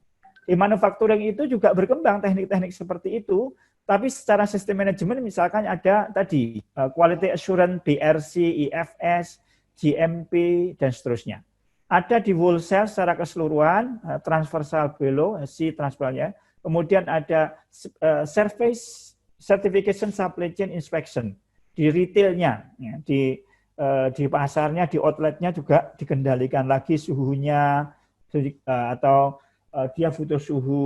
Di manufacturing itu juga berkembang teknik-teknik seperti itu, tapi secara sistem manajemen misalkan ada tadi quality assurance, BRC, IFS, GMP dan seterusnya. Ada di wholesale secara keseluruhan, transversal below, C transversalnya. Kemudian ada service certification supply chain inspection di retailnya, ya, di pasarnya, di outletnya juga dikendalikan lagi suhunya atau dia butuh suhu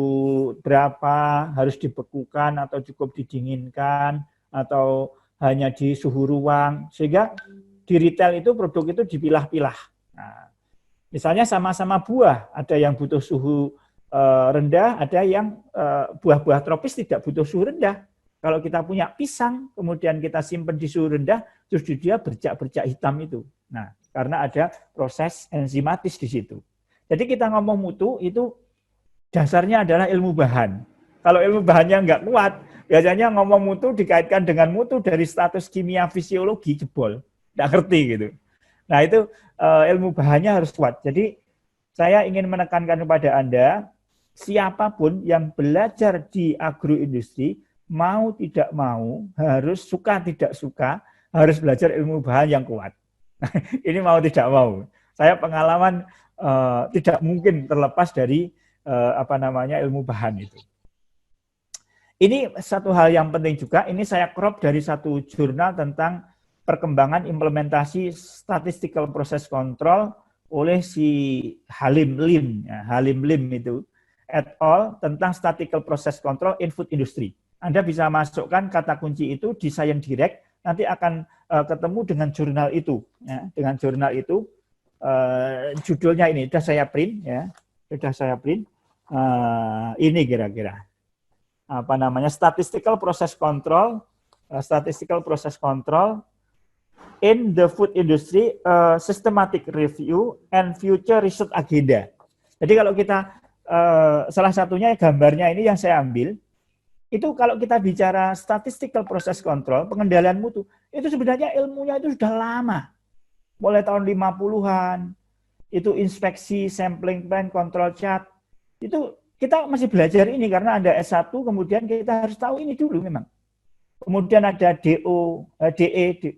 berapa, harus dibekukan atau cukup didinginkan atau hanya di suhu ruang, sehingga di retail itu produk itu dipilah-pilah. Nah, misalnya sama-sama buah, ada yang butuh suhu rendah, ada yang buah-buah tropis tidak butuh suhu rendah. Kalau kita punya pisang, kemudian kita simpan di suhu rendah, terus dia bercak-bercak hitam itu. Nah, karena ada proses enzimatis di situ. Jadi kita ngomong mutu itu dasarnya adalah ilmu bahan. Kalau ilmu bahannya nggak kuat, biasanya ngomong mutu dikaitkan dengan mutu dari status kimia fisiologi jebol, nggak ngerti gitu. Nah, itu ilmu bahannya harus kuat. Jadi saya ingin menekankan kepada Anda, siapapun yang belajar di agroindustri, mau tidak mau, harus suka tidak suka, harus belajar ilmu bahan yang kuat. Ini mau tidak mau. Saya pengalaman tidak mungkin terlepas dari ilmu bahan itu. Ini satu hal yang penting juga, ini saya crop dari satu jurnal tentang perkembangan implementasi statistical process control oleh si Halim Lim, ya, Halim Lim itu et al. Tentang statistical process control in food industry. Anda bisa masukkan kata kunci itu di Science Direct, nanti akan ketemu dengan jurnal itu. Ya, dengan jurnal itu, judulnya ini sudah saya print, ya, sudah saya print. Ini kira-kira statistical process control, in the food industry, systematic review and future research agenda. Jadi kalau kita salah satunya gambarnya ini yang saya ambil, itu kalau kita bicara statistical process control, pengendalian mutu, itu sebenarnya ilmunya itu sudah lama. Mulai tahun 50-an, itu inspeksi, sampling plan, control chart, itu kita masih belajar ini karena ada S1, kemudian kita harus tahu ini dulu memang. Kemudian ada DE,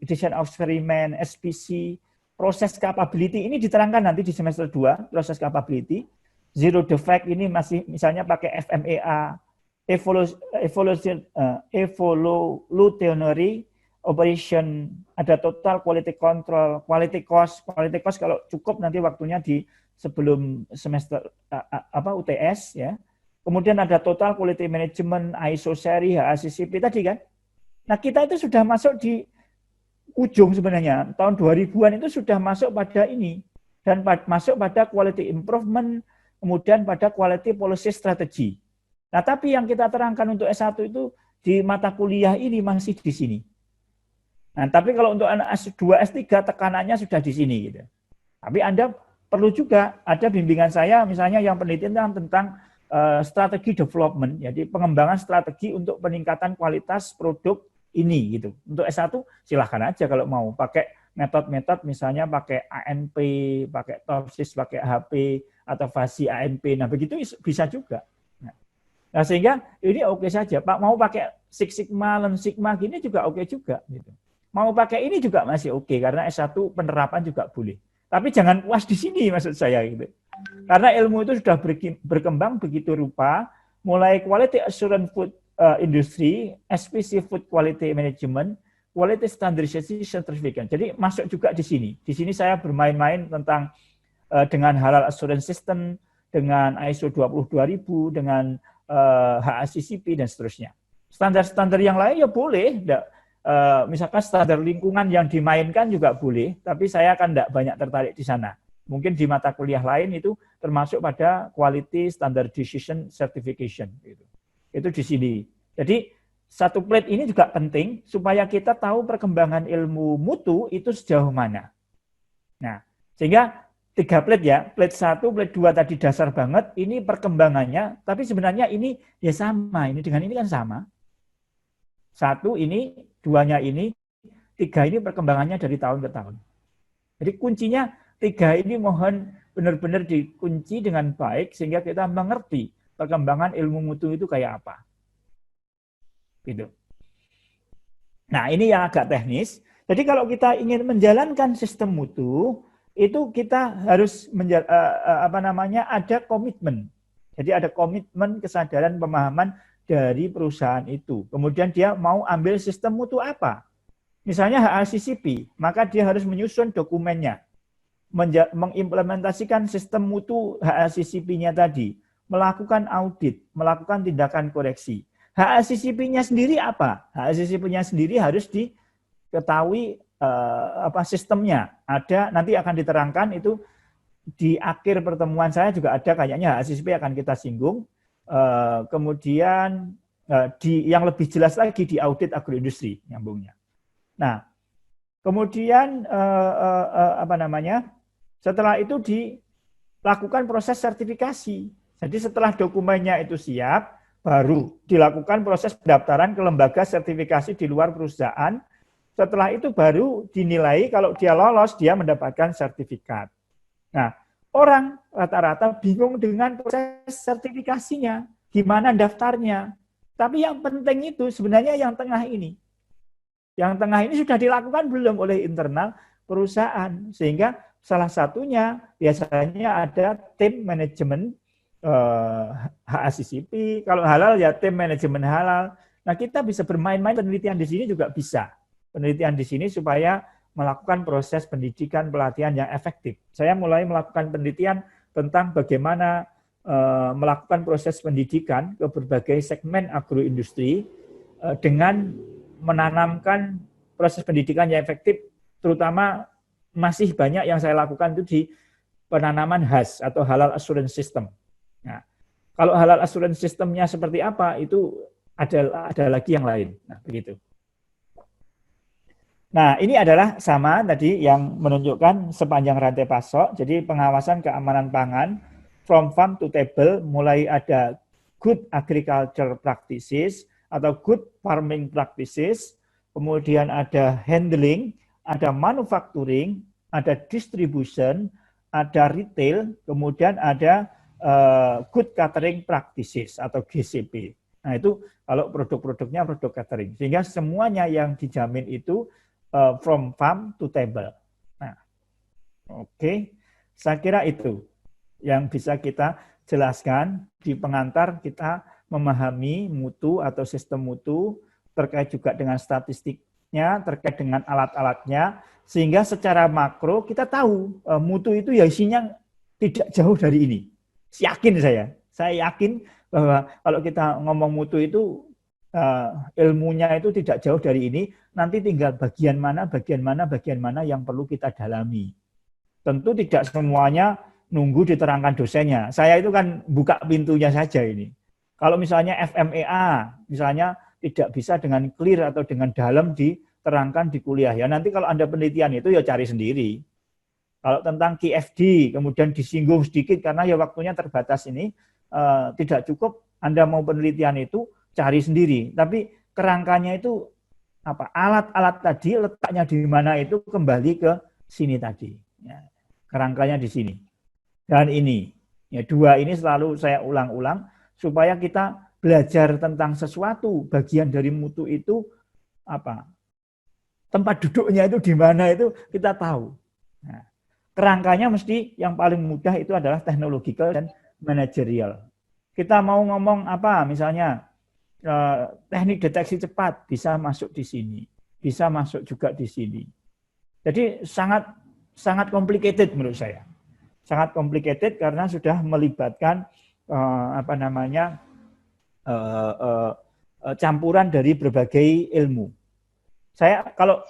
Design of Experiment, SPC, proses capability, ini diterangkan nanti di semester 2, proses capability. Zero defect ini masih misalnya pakai FMEA, evolutionary operation, ada total quality control, quality cost kalau cukup nanti waktunya di sebelum semester UTS ya. Kemudian ada total quality management, ISO seri, HACCP tadi kan. Nah, kita itu sudah masuk di ujung sebenarnya. Tahun 2000-an itu sudah masuk pada ini. Dan masuk pada quality improvement, kemudian pada quality policy strategy. Nah, tapi yang kita terangkan untuk S1 itu di mata kuliah ini masih di sini. Nah, tapi kalau untuk anak S2, S3 tekanannya sudah di sini gitu. Tapi Anda perlu juga ada bimbingan saya misalnya yang penelitian tentang strategi development, jadi pengembangan strategi untuk peningkatan kualitas produk ini gitu. Untuk S1 silahkan aja kalau mau pakai metode-metode misalnya pakai ANP, pakai TOPSIS, pakai HP atau FASI ANP. Nah, begitu bisa juga. Nah, sehingga ini oke saja. Pak mau pakai Six Sigma, Lean Sigma gini juga oke juga gitu. Mau pakai ini juga masih oke karena S1 penerapan juga boleh. Tapi jangan puas di sini maksud saya gitu. Karena ilmu itu sudah berkembang begitu rupa, mulai quality assurance food industry, SPC food quality management, quality standardization certificate. Jadi masuk juga di sini. Di sini saya bermain-main tentang dengan halal assurance system, dengan ISO 22000, dengan HACCP dan seterusnya. Standar-standar yang lain ya boleh, misalkan standar lingkungan yang dimainkan juga boleh, tapi saya akan tidak banyak tertarik di sana. Mungkin di mata kuliah lain itu termasuk pada quality standardization certification. Itu di sini. Jadi satu plate ini juga penting supaya kita tahu perkembangan ilmu mutu itu sejauh mana. Nah, sehingga 3 plate ya, plate 1, plate 2 tadi dasar banget, ini perkembangannya, tapi sebenarnya ini ya sama, ini dengan ini kan sama. 1 ini, 2-nya ini, 3 ini perkembangannya dari tahun ke tahun. Jadi kuncinya 3 ini mohon benar-benar dikunci dengan baik sehingga kita mengerti perkembangan ilmu mutu itu kayak apa. Gitu. Nah, ini yang agak teknis. Jadi kalau kita ingin menjalankan sistem mutu, itu kita harus ada komitmen. Jadi ada komitmen, kesadaran, pemahaman dari perusahaan itu. Kemudian dia mau ambil sistem mutu apa? Misalnya HACCP, maka dia harus menyusun dokumennya, mengimplementasikan sistem mutu HACCP-nya tadi, melakukan audit, melakukan tindakan koreksi. HACCP-nya sendiri apa? HACCP-nya sendiri harus diketahui sistemnya. Ada, nanti akan diterangkan itu di akhir pertemuan saya juga ada kayaknya HACCP akan kita singgung. Kemudian yang lebih jelas lagi di audit agroindustri nyambungnya. Nah, kemudian setelah itu dilakukan proses sertifikasi. Jadi setelah dokumennya itu siap, baru dilakukan proses pendaftaran ke lembaga sertifikasi di luar perusahaan. Setelah itu baru dinilai, kalau dia lolos, dia mendapatkan sertifikat. Nah, orang rata-rata bingung dengan proses sertifikasinya, gimana daftarnya. Tapi yang penting itu sebenarnya yang tengah ini. Yang tengah ini sudah dilakukan belum oleh internal perusahaan, sehingga salah satunya biasanya ada tim manajemen HACCP, kalau halal ya tim manajemen halal. Nah, kita bisa bermain-main penelitian di sini juga bisa. Penelitian di sini supaya melakukan proses pendidikan pelatihan yang efektif. Saya mulai melakukan penelitian tentang bagaimana melakukan proses pendidikan ke berbagai segmen agroindustri dengan menanamkan proses pendidikan yang efektif, terutama masih banyak yang saya lakukan itu di penanaman HAS atau Halal Assurance System. Nah, kalau Halal Assurance Systemnya seperti apa, itu ada lagi yang lain. Nah, begitu. Nah, ini adalah sama tadi yang menunjukkan sepanjang rantai pasok, jadi pengawasan keamanan pangan, from farm to table, mulai ada good agriculture practices, atau good farming practices, kemudian ada handling, ada manufacturing, ada distribution, ada retail, kemudian ada good catering practices atau GCP. Nah, itu kalau produk-produknya produk catering. Sehingga semuanya yang dijamin itu from farm to table. Nah, oke. Saya kira itu yang bisa kita jelaskan di pengantar kita memahami mutu atau sistem mutu, terkait juga dengan statistiknya, terkait dengan alat-alatnya, sehingga secara makro kita tahu mutu itu ya isinya tidak jauh dari ini. Yakin saya yakin bahwa kalau kita ngomong mutu itu ilmunya itu tidak jauh dari ini, nanti tinggal bagian mana yang perlu kita dalami. Tentu tidak semuanya nunggu diterangkan dosennya. Saya itu kan buka pintunya saja ini. Kalau misalnya FMEA, misalnya tidak bisa dengan clear atau dengan dalam diterangkan di kuliah. Ya nanti kalau Anda penelitian itu ya cari sendiri. Kalau tentang QFD, kemudian disinggung sedikit karena ya waktunya terbatas ini, tidak cukup Anda mau penelitian itu, cari sendiri. Tapi kerangkanya itu apa? Alat-alat tadi letaknya di mana itu kembali ke sini tadi. Ya, kerangkanya di sini. Dan ini, ya dua ini selalu saya ulang-ulang supaya kita belajar tentang sesuatu bagian dari mutu itu apa? Tempat duduknya itu di mana itu kita tahu. Nah, kerangkanya mesti yang paling mudah itu adalah technological dan managerial. Kita mau ngomong apa misalnya teknik deteksi cepat bisa masuk di sini, bisa masuk juga di sini. Jadi sangat complicated menurut saya. Sangat complicated karena sudah melibatkan campuran dari berbagai ilmu. Kalau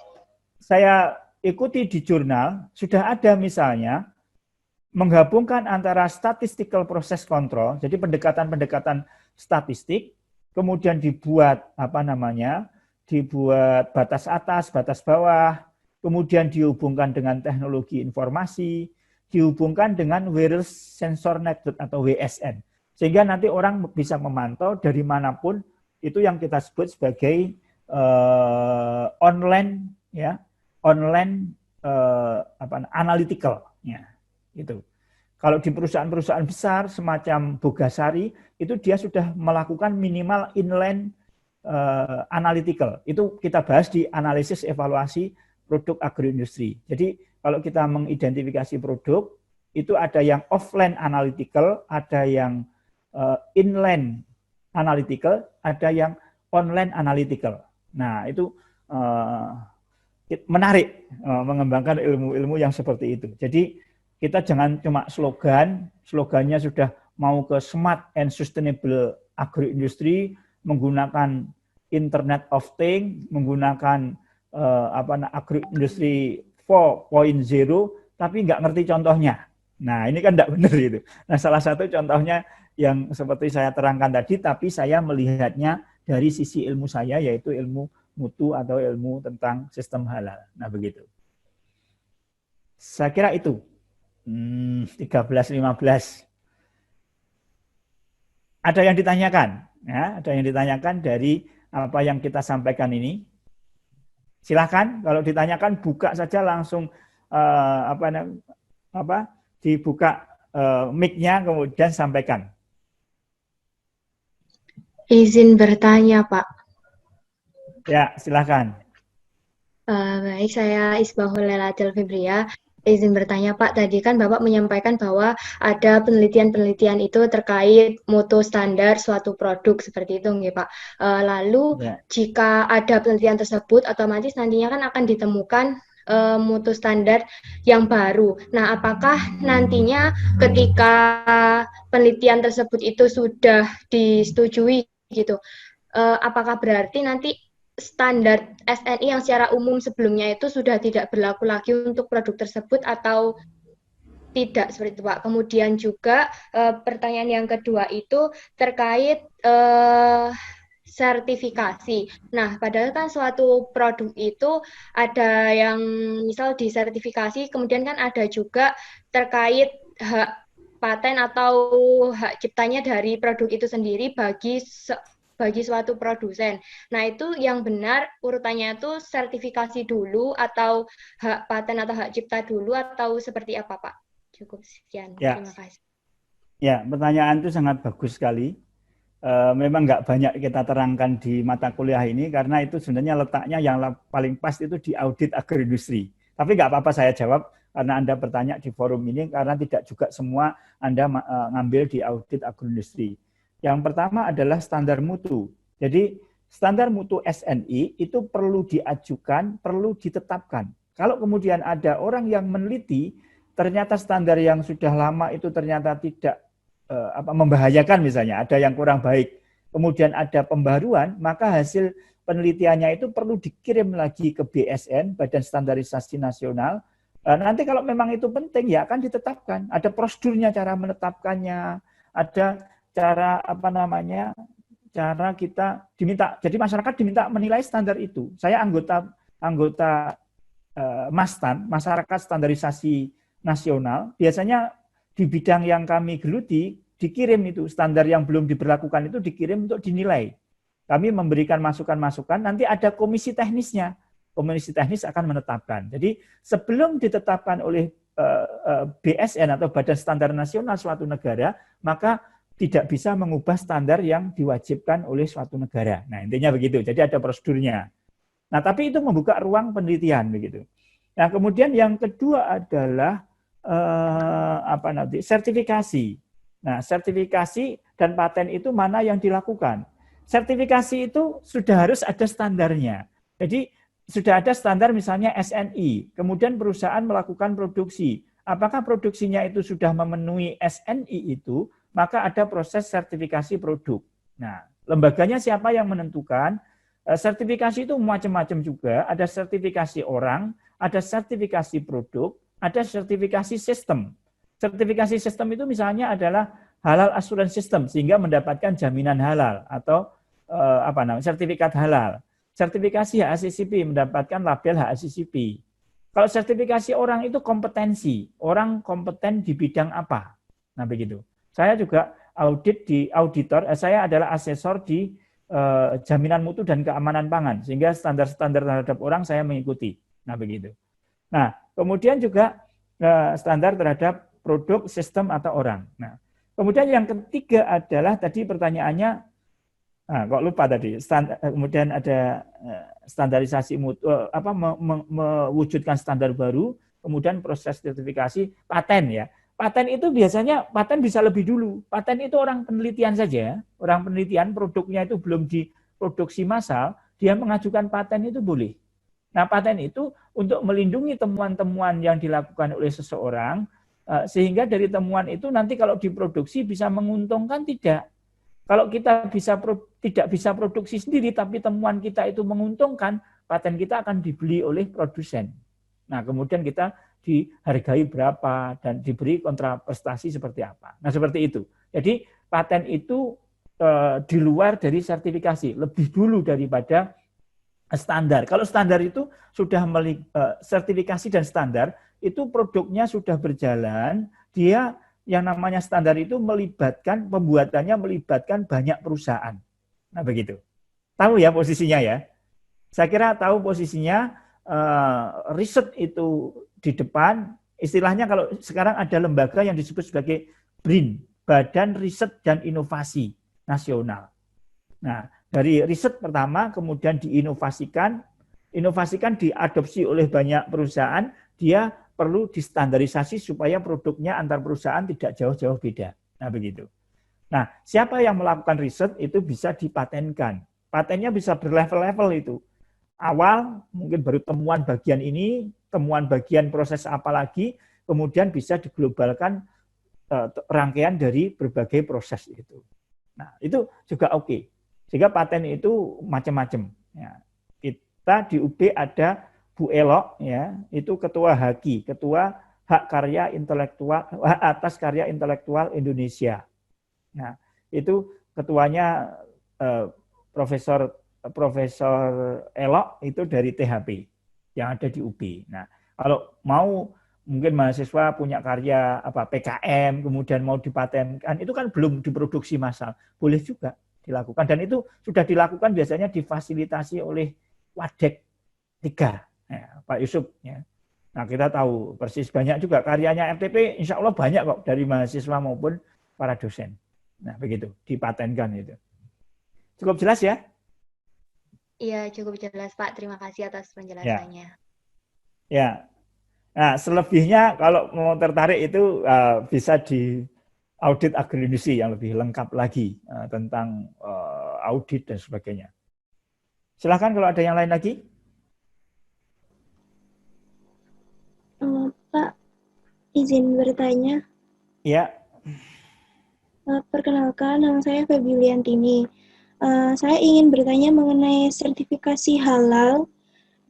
saya ikuti di jurnal sudah ada misalnya menggabungkan antara statistical process control, jadi pendekatan-pendekatan statistik, kemudian dibuat dibuat batas atas, batas bawah, kemudian dihubungkan dengan teknologi informasi, dihubungkan dengan wireless sensor network atau WSN, sehingga nanti orang bisa memantau dari manapun. Itu yang kita sebut sebagai online analytical, ya. Itu. Kalau di perusahaan-perusahaan besar semacam Bogasari itu dia sudah melakukan minimal inline analytical. Itu kita bahas di analisis evaluasi produk agroindustri. Jadi kalau kita mengidentifikasi produk itu ada yang offline analytical, ada yang inline analytical, ada yang online analytical. Nah, itu menarik mengembangkan ilmu-ilmu yang seperti itu. Jadi kita jangan cuma slogannya sudah mau ke smart and sustainable agroindustry, menggunakan Internet of Things, menggunakan agroindustri 4.0, tapi nggak ngerti contohnya. Nah, ini kan tidak benar itu. Nah, salah satu contohnya yang seperti saya terangkan tadi, tapi saya melihatnya dari sisi ilmu saya, yaitu ilmu mutu atau ilmu tentang sistem halal. Nah, begitu. Saya kira itu. 13-15. Ada yang ditanyakan? Ya, ada yang ditanyakan dari apa yang kita sampaikan ini? Silahkan, kalau ditanyakan buka saja langsung dibuka mic-nya kemudian sampaikan. Izin bertanya, Pak. Ya, silahkan. Baik, saya Isbahul Lelatil Fibria. Izin bertanya, Pak. Tadi kan Bapak menyampaikan bahwa ada penelitian-penelitian itu terkait mutu standar suatu produk seperti itu, nggih, Pak. Lalu jika ada penelitian tersebut, otomatis nantinya kan akan ditemukan mutu standar yang baru. Nah, apakah nantinya ketika penelitian tersebut itu sudah disetujui gitu, apakah berarti nanti standar SNI yang secara umum sebelumnya itu sudah tidak berlaku lagi untuk produk tersebut atau tidak seperti itu, Pak? Kemudian juga pertanyaan yang kedua itu terkait sertifikasi. Nah, padahal kan suatu produk itu ada yang misal disertifikasi, kemudian kan ada juga terkait hak paten atau hak ciptanya dari produk itu sendiri bagi suatu produsen. Nah, itu yang benar urutannya itu sertifikasi dulu atau hak paten atau hak cipta dulu atau seperti apa, Pak? Cukup sekian. Ya. Terima kasih. Ya, pertanyaan itu sangat bagus sekali. Memang nggak banyak kita terangkan di mata kuliah ini karena itu sebenarnya letaknya yang paling pas itu di audit agroindustri. Tapi nggak apa-apa saya jawab karena Anda bertanya di forum ini karena tidak juga semua Anda ngambil di audit agroindustri. Yang pertama adalah standar mutu. Jadi standar mutu SNI itu perlu diajukan, perlu ditetapkan. Kalau kemudian ada orang yang meneliti, ternyata standar yang sudah lama itu ternyata tidak membahayakan misalnya, ada yang kurang baik. kemudian ada pembaruan, maka hasil penelitiannya itu perlu dikirim lagi ke BSN, Badan Standarisasi Nasional. Nanti kalau memang itu penting, ya akan ditetapkan. Ada prosedurnya, cara menetapkannya, ada cara cara kita diminta. Jadi masyarakat diminta menilai standar itu. Saya anggota MASTAN, Masyarakat Standarisasi Nasional. Biasanya di bidang yang kami geluti, dikirim itu standar yang belum diberlakukan itu dikirim untuk dinilai. Kami memberikan masukan-masukan, nanti ada komisi teknisnya. Komisi teknis akan menetapkan. Jadi sebelum ditetapkan oleh BSN atau Badan Standar Nasional suatu negara, maka tidak bisa mengubah standar yang diwajibkan oleh suatu negara. Nah, intinya begitu. Jadi ada prosedurnya. Nah, tapi itu membuka ruang penelitian begitu. Nah, kemudian yang kedua adalah sertifikasi. Nah, sertifikasi dan paten itu mana yang dilakukan? Sertifikasi itu sudah harus ada standarnya. Jadi sudah ada standar misalnya SNI, kemudian perusahaan melakukan produksi. Apakah produksinya itu sudah memenuhi SNI itu, maka ada proses sertifikasi produk. Nah, lembaganya siapa yang menentukan? Sertifikasi itu macam-macam juga, ada sertifikasi orang, ada sertifikasi produk, ada sertifikasi sistem. Sertifikasi sistem itu misalnya adalah halal assurance system sehingga mendapatkan jaminan halal atau sertifikat halal. Sertifikasi HACCP mendapatkan label HACCP. Kalau sertifikasi orang itu kompetensi, orang kompeten di bidang apa. Nah begitu. Saya juga saya adalah asesor di jaminan mutu dan keamanan pangan sehingga standar-standar terhadap orang saya mengikuti. Nah begitu. Nah kemudian juga standar terhadap produk, sistem, atau orang. Nah, kemudian yang ketiga adalah tadi pertanyaannya, kok lupa tadi. Kemudian ada standarisasi mutu, mewujudkan standar baru, kemudian proses sertifikasi, paten ya. Paten itu biasanya paten bisa lebih dulu. Paten itu orang penelitian saja, orang penelitian produknya itu belum diproduksi massal, dia mengajukan paten itu boleh. Nah, paten itu untuk melindungi temuan-temuan yang dilakukan oleh seseorang, sehingga dari temuan itu nanti kalau diproduksi bisa menguntungkan tidak. Kalau kita tidak bisa produksi sendiri, tapi temuan kita itu menguntungkan, paten kita akan dibeli oleh produsen. Nah, kemudian kita dihargai berapa dan diberi kontraprestasi seperti apa. Nah, seperti itu. Jadi, paten itu di luar dari sertifikasi, lebih dulu daripada standar. Kalau standar itu sudah sertifikasi dan standar, itu produknya sudah berjalan, dia yang namanya standar itu pembuatannya melibatkan banyak perusahaan. Nah begitu. Tahu ya posisinya ya? Saya kira tahu posisinya, riset itu di depan, istilahnya kalau sekarang ada lembaga yang disebut sebagai BRIN, Badan Riset dan Inovasi Nasional. Nah, dari riset pertama, kemudian diinovasikan diadopsi oleh banyak perusahaan, dia perlu distandarisasi supaya produknya antar perusahaan tidak jauh-jauh beda. Nah, begitu. Nah, siapa yang melakukan riset itu bisa dipatenkan. Patennya bisa berlevel-level itu. Awal mungkin baru temuan bagian ini, temuan bagian proses apa lagi, kemudian bisa diglobalkan rangkaian dari berbagai proses itu. Nah, itu juga oke. Sehingga paten itu macam-macam. Ya. Kita di UB ada Bu Elok, ya, itu ketua HAKI, ketua Hak Atas Karya Intelektual Indonesia. Nah, itu ketuanya Profesor Elok itu dari THP yang ada di UB. Nah, kalau mau mungkin mahasiswa punya karya PKM kemudian mau dipatenkan, itu kan belum diproduksi massal, boleh juga dilakukan, dan itu sudah dilakukan biasanya difasilitasi oleh Wadek 3. Ya, Pak Yusuf. Ya. Nah, kita tahu persis banyak juga karyanya FTP, insya Allah banyak kok dari mahasiswa maupun para dosen. Nah, begitu, dipatenkan itu. Cukup jelas ya? Iya, cukup jelas Pak. Terima kasih atas penjelasannya. Ya. Nah, selebihnya kalau mau tertarik itu bisa di audit agroindustri yang lebih lengkap lagi tentang audit dan sebagainya. Silakan kalau ada yang lain lagi. Pak, izin bertanya. Ya. Perkenalkan, nama saya Febiliantini. Saya ingin bertanya mengenai sertifikasi halal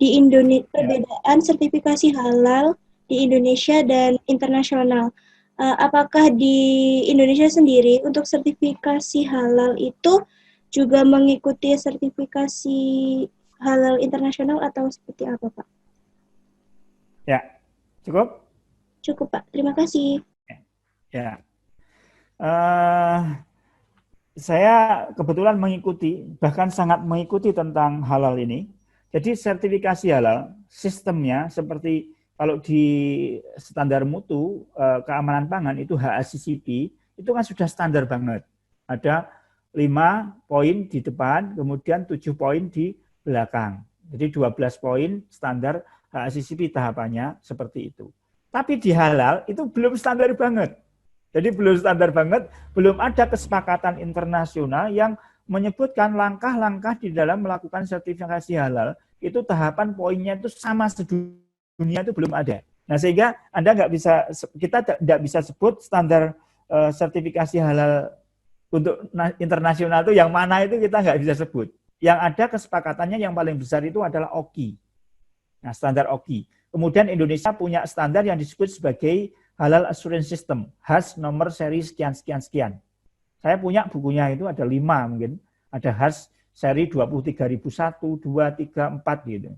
di Indonesia, perbedaan sertifikasi halal di Indonesia dan internasional. Apakah di Indonesia sendiri untuk sertifikasi halal itu juga mengikuti sertifikasi halal internasional atau seperti apa, Pak? Ya, cukup? Cukup, Pak. Terima kasih. Ya. Saya kebetulan mengikuti, bahkan sangat mengikuti tentang halal ini. Jadi sertifikasi halal, sistemnya seperti kalau di standar mutu keamanan pangan itu HACCP, itu kan sudah standar banget. Ada 5 poin di depan, kemudian 7 poin di belakang. Jadi 12 poin standar HACCP tahapannya seperti itu. Tapi di halal itu belum standar banget. Jadi belum standar banget, belum ada kesepakatan internasional yang menyebutkan langkah-langkah di dalam melakukan sertifikasi halal, itu tahapan poinnya itu sama sedunia, itu belum ada. Nah sehingga kita tidak bisa sebut standar sertifikasi halal untuk internasional itu yang mana itu kita nggak bisa sebut. Yang ada kesepakatannya yang paling besar itu adalah OKI. Nah standar OKI. Kemudian Indonesia punya standar yang disebut sebagai Halal Assurance System, HAS nomor seri sekian-sekian-sekian. Saya punya bukunya itu ada 5 mungkin. Ada HAS seri 23.001, 2, 3, 4 gitu.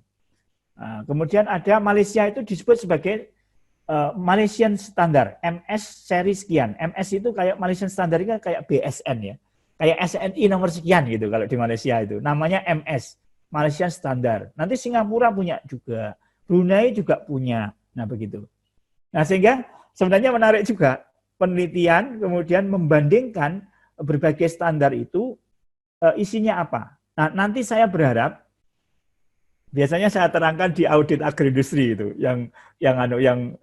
Nah, kemudian ada Malaysia itu disebut sebagai Malaysian Standard, MS seri sekian. MS itu kayak Malaysian Standard itu kayak BSN ya. Kayak SNI nomor sekian gitu kalau di Malaysia itu. Namanya MS, Malaysian Standard. Nanti Singapura punya juga, Brunei juga punya. Nah begitu. Nah sehingga sebenarnya menarik juga penelitian kemudian membandingkan berbagai standar itu isinya apa. Nah, nanti saya berharap biasanya saya terangkan di audit agroindustri itu yang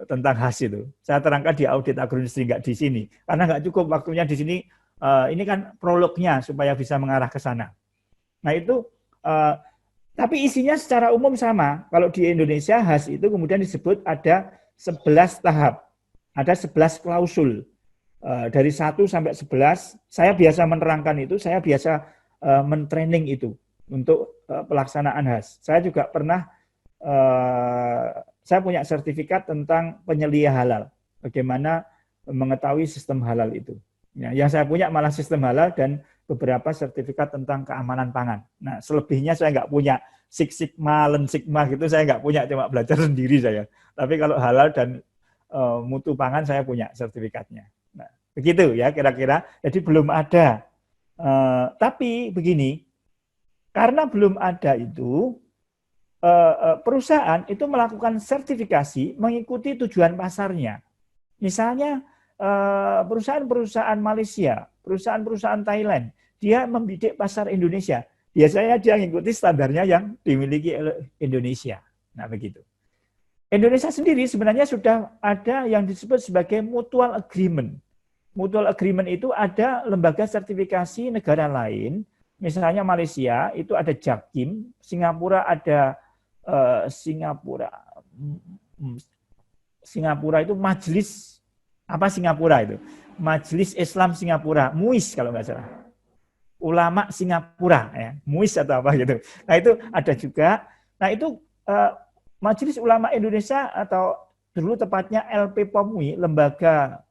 tentang HAS itu. Saya terangkan di audit agroindustri, nggak di sini karena nggak cukup waktunya di sini. Ini kan prolognya supaya bisa mengarah ke sana. Nah itu tapi isinya secara umum sama. Kalau di Indonesia HAS itu kemudian disebut ada 11 tahap. Ada 11 klausul. Dari 1 sampai 11, saya biasa menerangkan itu, saya biasa mentraining itu untuk pelaksanaan HAS. Saya juga pernah, saya punya sertifikat tentang penyelia halal. Bagaimana mengetahui sistem halal itu. Ya, yang saya punya malah sistem halal dan beberapa sertifikat tentang keamanan pangan. Nah, selebihnya saya nggak punya. Six Sigma, Lean Sigma gitu saya nggak punya, cuma belajar sendiri saya. Tapi kalau halal dan mutu pangan saya punya sertifikatnya. Nah, begitu ya kira-kira. Jadi belum ada. Tapi begini, karena belum ada itu, perusahaan itu melakukan sertifikasi mengikuti tujuan pasarnya. Misalnya perusahaan-perusahaan Malaysia, perusahaan-perusahaan Thailand, dia membidik pasar Indonesia. Biasanya dia mengikuti standarnya yang dimiliki oleh Indonesia. Nah begitu. Indonesia sendiri sebenarnya sudah ada yang disebut sebagai mutual agreement. Mutual agreement itu ada lembaga sertifikasi negara lain, misalnya Malaysia itu ada JAKIM, Singapura ada Singapura itu Majelis apa Singapura itu? Majelis Islam Singapura, MUIS kalau nggak salah. Ulama Singapura ya, MUIS atau apa gitu. Nah, itu ada juga. Nah, itu Majelis Ulama Indonesia atau dulu tepatnya LP-POM UI, lembaga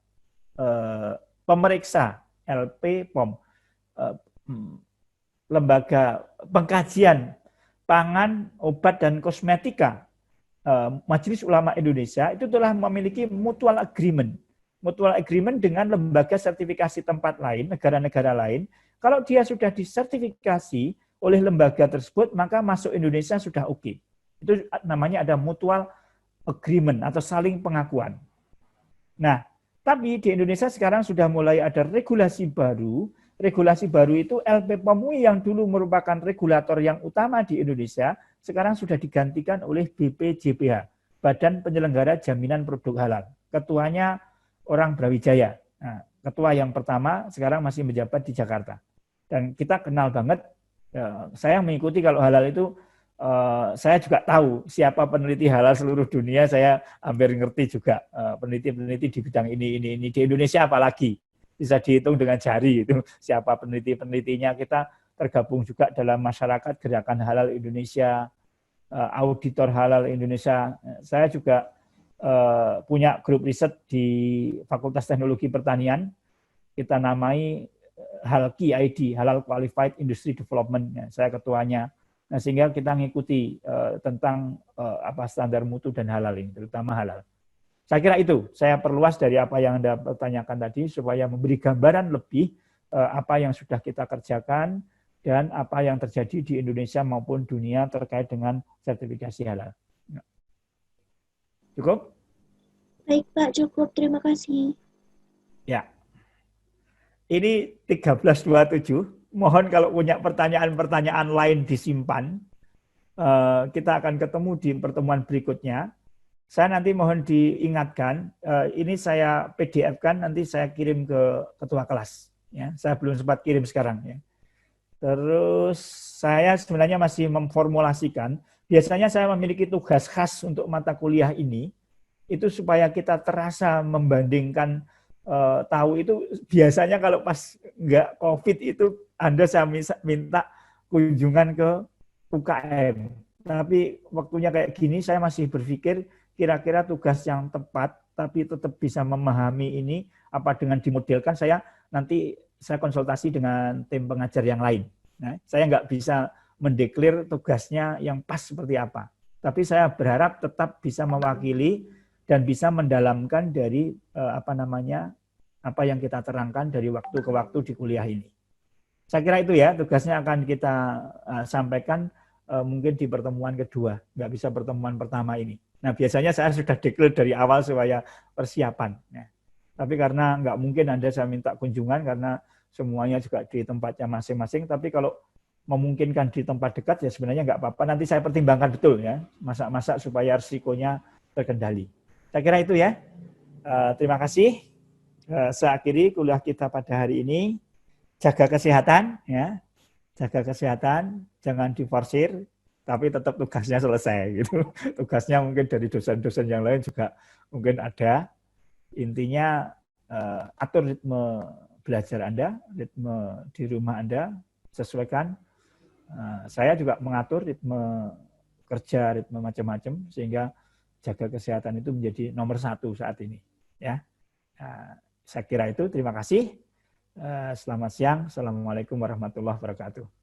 pemeriksa LP-POM, lembaga pengkajian pangan, obat dan kosmetika, Majelis Ulama Indonesia itu telah memiliki mutual agreement dengan lembaga sertifikasi tempat lain, negara-negara lain. Kalau dia sudah disertifikasi oleh lembaga tersebut, maka masuk Indonesia sudah oke. Itu namanya ada mutual agreement atau saling pengakuan. Nah, tapi di Indonesia sekarang sudah mulai ada regulasi baru. Regulasi baru itu LP-POM UI yang dulu merupakan regulator yang utama di Indonesia, sekarang sudah digantikan oleh BPJPH, Badan Penyelenggara Jaminan Produk Halal. Ketuanya orang Brawijaya. Nah, ketua yang pertama sekarang masih menjabat di Jakarta. Dan kita kenal banget, saya mengikuti kalau halal itu, saya juga tahu siapa peneliti halal seluruh dunia, saya hampir ngerti juga peneliti-peneliti di bidang ini. Di Indonesia apalagi, bisa dihitung dengan jari itu siapa peneliti-penelitinya, kita tergabung juga dalam masyarakat Gerakan Halal Indonesia, Auditor Halal Indonesia. Saya juga punya grup riset di Fakultas Teknologi Pertanian, kita namai HALQI ID, Halal Qualified Industry Development. Saya ketuanya. Nah, sehingga kita mengikuti tentang standar mutu dan halal ini, terutama halal. Saya kira itu, saya perluas dari apa yang Anda pertanyakan tadi, supaya memberi gambaran lebih apa yang sudah kita kerjakan, dan apa yang terjadi di Indonesia maupun dunia terkait dengan sertifikasi halal. Cukup? Baik Pak, cukup. Terima kasih. Ya. Ini 13.27. Mohon kalau punya pertanyaan-pertanyaan lain disimpan. Kita akan ketemu di pertemuan berikutnya. Saya nanti mohon diingatkan, ini saya PDF-kan, nanti saya kirim ke ketua kelas. Ya, saya belum sempat kirim sekarang. Ya. Terus saya sebenarnya masih memformulasikan, biasanya saya memiliki tugas khas untuk mata kuliah ini, itu supaya kita terasa membandingkan, tahu itu biasanya kalau pas nggak COVID itu Anda saya minta kunjungan ke UKM. Tapi waktunya kayak gini saya masih berpikir kira-kira tugas yang tepat tapi tetap bisa memahami ini apa dengan dimodelkan, saya nanti saya konsultasi dengan tim pengajar yang lain. Nah, saya nggak bisa mendeklir tugasnya yang pas seperti apa. Tapi saya berharap tetap bisa mewakili dan bisa mendalamkan dari apa yang kita terangkan dari waktu ke waktu di kuliah ini. Saya kira itu ya, tugasnya akan kita sampaikan mungkin di pertemuan kedua, nggak bisa pertemuan pertama ini. Nah, biasanya saya sudah deklar dari awal supaya persiapan. Nah, tapi karena nggak mungkin Anda saya minta kunjungan karena semuanya juga di tempatnya masing-masing. Tapi kalau memungkinkan di tempat dekat ya sebenarnya nggak apa-apa. Nanti saya pertimbangkan betul ya, masak-masak supaya risikonya terkendali. Saya kira itu ya. Terima kasih. Saya akhiri kuliah kita pada hari ini. Jaga kesehatan, ya. Jaga kesehatan, jangan diforsir. Tapi tetap tugasnya selesai gitu. Tugasnya mungkin dari dosen-dosen yang lain juga mungkin ada. Intinya atur ritme belajar Anda, ritme di rumah Anda, sesuaikan. Saya juga mengatur ritme kerja, ritme macam-macam sehingga jaga kesehatan itu menjadi nomor 1 saat ini. Ya, saya kira itu. Terima kasih. Selamat siang. Assalamualaikum warahmatullahi wabarakatuh.